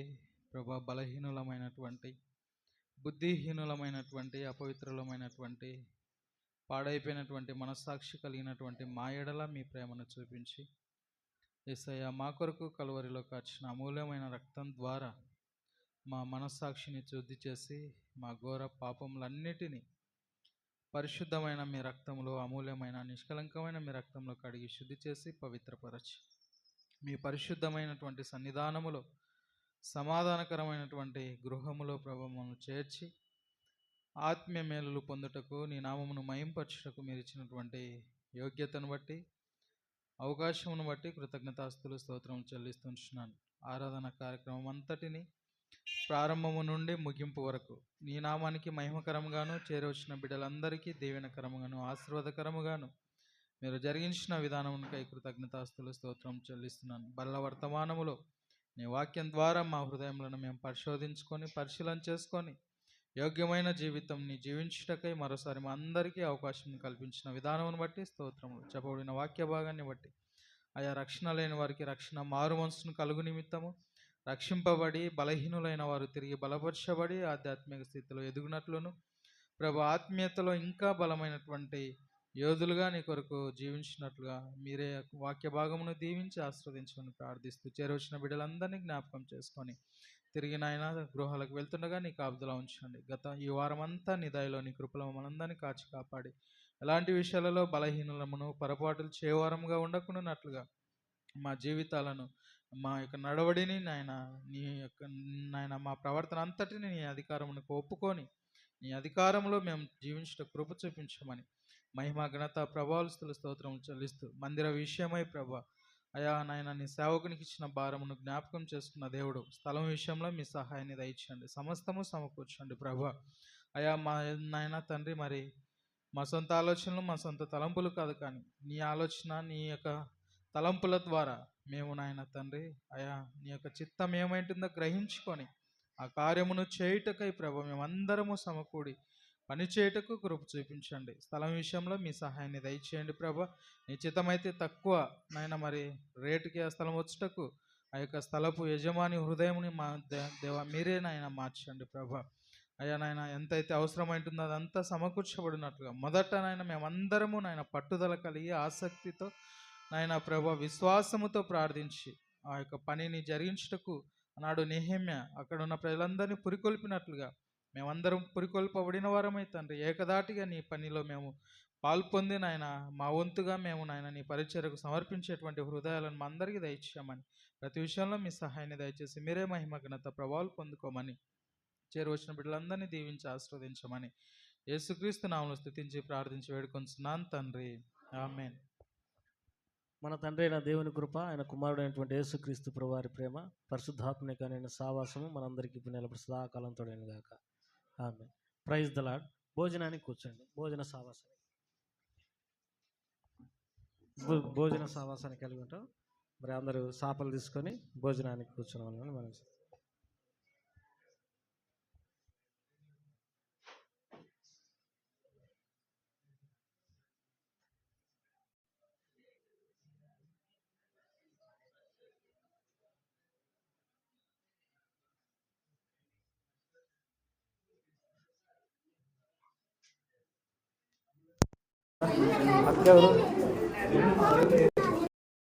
ప్రభా, బలహీనులమైనటువంటి, బుద్ధిహీనులమైనటువంటి, అపవిత్రులమైనటువంటి, పాడైపోయినటువంటి మనస్సాక్షి కలిగినటువంటి మా ఎడల మీ ప్రేమను చూపించి యేసయ్య మా కొరకు కలువరిలో కార్చిన అమూల్యమైన రక్తం ద్వారా మా మనస్సాక్షిని శుద్ధి చేసి మా ఘోర పాపములన్నిటినీ పరిశుద్ధమైన మీ రక్తంలో, అమూల్యమైన నిష్కలంకమైన మీ రక్తంలో కడిగి శుద్ధి చేసి పవిత్రపరచి మీ పరిశుద్ధమైనటువంటి సన్నిధానములో, సమాధానకరమైనటువంటి గృహములో ప్రభువును చేర్చి ఆత్మీయ మేలులు పొందుటకు, నీ నామమును మహింపరచుటకు మీరు ఇచ్చినటువంటి యోగ్యతను బట్టి, అవకాశమును బట్టి కృతజ్ఞతాస్తులు స్తోత్రం చెల్లిస్తున్నాను. ఆరాధన కార్యక్రమం అంతటిని ప్రారంభము నుండి ముగింపు వరకు నీ నామానికి మహిమకరంగాను, చేరవచ్చిన బిడ్డలందరికీ దీవెనకరముగాను, ఆశీర్వాదకరముగాను మీరు జరిగించిన విధానమునకై కృతజ్ఞతాస్తులు స్తోత్రం చెల్లిస్తున్నాను. బల్ల వర్తమానములో నీ వాక్యం ద్వారా మా హృదయములను మేము పరిశోధించుకొని, పరిశీలన చేసుకొని యోగ్యమైన జీవితం నీ జీవించుటకై మరోసారి మా అందరికీ అవకాశం కల్పించిన విధానమును బట్టి స్తోత్రములు. చెప్పబడిన వాక్య భాగాన్ని బట్టి ఆయా రక్షణ లేని వారికి రక్షణ, మారు మనసును కలుగు నిమిత్తము రక్షింపబడి, బలహీనులైన వారు తిరిగి బలపరచబడి ఆధ్యాత్మిక స్థితిలో ఎదుగునట్లును, ప్రభు ఆత్మీయతలో ఇంకా బలమైనటువంటి యోధులుగా నీ కొరకు జీవించినట్లుగా మీరే వాక్య భాగమును దీవించి ఆస్వాదించమని ప్రార్థిస్తూ, చేరవచ్చిన బిడ్డలందరినీ జ్ఞాపకం చేసుకొని తిరిగి నాయన గృహాలకు వెళ్తుండగా నీ కాపుదలా ఉంచండి. ఈ వారం అంతా నీ దయలో, నీ కృపలో మనందరినీ కాచి కాపాడి, ఎలాంటి విషయాలలో బలహీనలమును, పొరపాటులు చేయవారంగా ఉండకుండానట్లుగా మా జీవితాలను, మా యొక్క నడవడిని నాయన మా ప్రవర్తన అంతటిని నీ అధికారమునకు ఒప్పుకొని నీ అధికారంలో మేము జీవించట కృప చూపించమని మహిమ, ఘనత, ప్రభావస్తుల స్తోత్రం చెల్లిస్తూ, మందిర విషయమై ప్రభా అయా నాయన నీ సేవకునికి ఇచ్చిన భారమును జ్ఞాపకం చేసుకున్న దేవుడు, స్థలం విషయంలో మీ సహాయాన్ని దయచేయండి, సమస్తము సమకూర్చండి ప్రభా. అయా మా నాయన తండ్రి, మరి మా సొంత ఆలోచనలు, మా సొంత తలంపులు కాదు, కానీ నీ ఆలోచన, నీ యొక్క తలంపుల ద్వారా మేము నాయన తండ్రి అయా నీ యొక్క చిత్తం ఏమైంటుందో గ్రహించుకొని ఆ కార్యమును చేయుటకై ప్రభా మేమందరము సమకూడి పనిచేయటకు కృప చూపించండి. స్థలం విషయంలో మీ సహాయాన్ని దయచేయండి ప్రభా. నీ చిత్తమైతే తక్కువ నాయన మరి రేటుకి ఆ స్థలం వచ్చుటకు ఆ యొక్క స్థలపు యజమాని హృదయముని మా దేవ మీరే నాయన మార్చండి ప్రభా. అయ్యా నాయన ఎంతైతే అవసరమైంటుందో అదంతా సమకూర్చబడినట్లుగా మొదట నాయన మేమందరము నాయన పట్టుదల కలిగి ఆసక్తితో నాయన ప్రభా విశ్వాసముతో ప్రార్థించి ఆ యొక్క పనిని జరిగించుటకు ఆనాడు నెహెమ్యా అక్కడ ఉన్న ప్రజలందరినీ పురికొల్పినట్లుగా మేమందరం పురికొల్పబడిన వారమై తండ్రి ఏకదాటిగా నీ పనిలో మేము పాల్పొంది నాయన మా వంతుగా మేము నాయన నీ పరిచర్యకు సమర్పించేటువంటి హృదయాలను మా అందరికీ దయచేయమని, ప్రతి విషయంలో మీ సహాయాన్ని దయచేసి మీరే మహిమ, ఘనత, ప్రభావాలు పొందుకోమని, చేరువచ్చిన బిడ్డలందరినీ దీవించి ఆశీర్వదించమని యేసుక్రీస్తు నామములో స్తుతించి ప్రార్థించి వేడుకొంచున్నాను తండ్రి, ఆమేన్. మన తండ్రి అయిన దేవుని కృప, ఆయన కుమారుడైనటువంటి యేసుక్రీస్తు ప్రభువారి ప్రేమ, పరిశుద్ధాత్మకమైన సావాసము మనందరికీ నిలబడి సదాకాలంతో గాక. ఆమేన్. Praise the Lord. భోజనానికి కూర్చోండి. భోజన సావాసాన్ని కలిగి ఉంటాం. మరి అందరూ సాపలు తీసుకొని భోజనానికి కూర్చున్న వాళ్ళని మనం అక్కడ